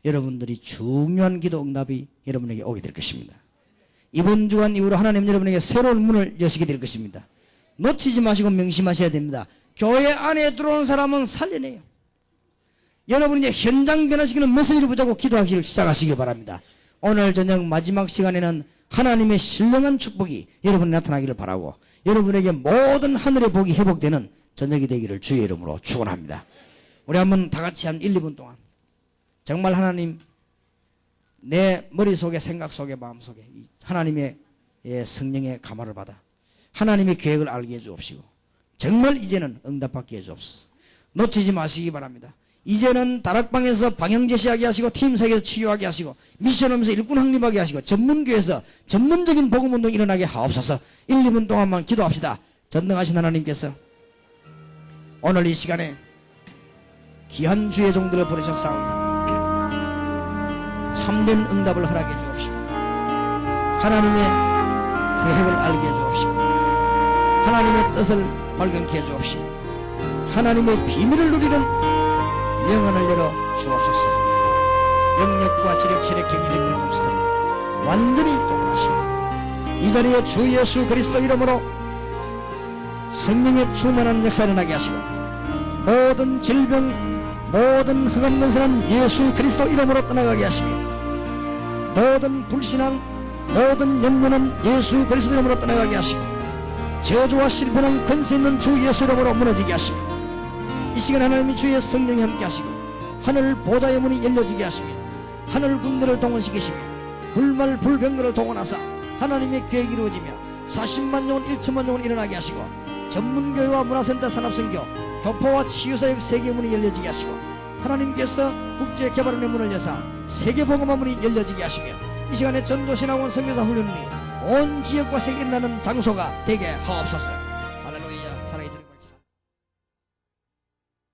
여러분들이 중요한 기도 응답이 여러분에게 오게 될 것입니다. 이번 주간 이후로 하나님 여러분에게 새로운 문을 여시게 될 것입니다. 놓치지 마시고 명심하셔야 됩니다. 교회 안에 들어오는 사람은 살려내요. 여러분이 이제 현장 변화시키는 메시지를 붙잡고 기도하기를 시작하시길 바랍니다. 오늘 저녁 마지막 시간에는 하나님의 신령한 축복이 여러분에 나타나기를 바라고 여러분에게 모든 하늘의 복이 회복되는 저녁이 되기를 주의 이름으로 축원합니다. 우리 한번 다 같이 한 1, 2분 동안 정말 하나님 내 머릿속에 생각 속에 마음 속에 하나님의 성령의 감화를 받아 하나님의 계획을 알게 해 주옵시고 정말 이제는 응답받게 해 주옵소서. 놓치지 마시기 바랍니다. 이제는 다락방에서 방향 제시하게 하시고 팀사역에서 치유하게 하시고 미션하면서 일꾼 확립하게 하시고 전문교회에서 전문적인 복음운동 일어나게 하옵소서. 1, 2분 동안만 기도합시다. 전능하신 하나님께서 오늘 이 시간에 귀한 주의 종들을 부르셨사오니 참된 응답을 허락해 주옵시고 하나님의 계획을 알게 해 주옵시고 하나님의 뜻을 발견케 해 주옵시고 하나님의 비밀을 누리는 영혼을 열어 주옵소서. 영역과 지력 체력 경륜의 공동시설 완전히 동원하시고 이 자리에 주 예수 그리스도 이름으로 성령의 충만한 역사를 나게 하시고 모든 질병 모든 흑암 근세는 예수 그리스도 이름으로 떠나가게 하시며 모든 불신앙 모든 염려는 예수 그리스도 이름으로 떠나가게 하시고 저주와 실패는 근세 있는 주 예수 이름으로 무너지게 하시며 이 시간 하나님의 주의 성령이 함께 하시고 하늘 보좌의 문이 열려지게 하시며 하늘 군대를 동원시키시며 불말 불병거를 동원하사 하나님의 계획이 이루어지며 40만 영혼 1천만 영혼 일어나게 하시고 전문교회와 문화센터 산업선교 교포와 치유사역 세계 문이 열려지게 하시고 하나님께서 국제개발원의 문을 여사 세계복음화 문이 열려지게 하시며 이 시간에 전도신학원 선교사 훈련이 온 지역과 세계에 일어나는 장소가 되게 하옵소서.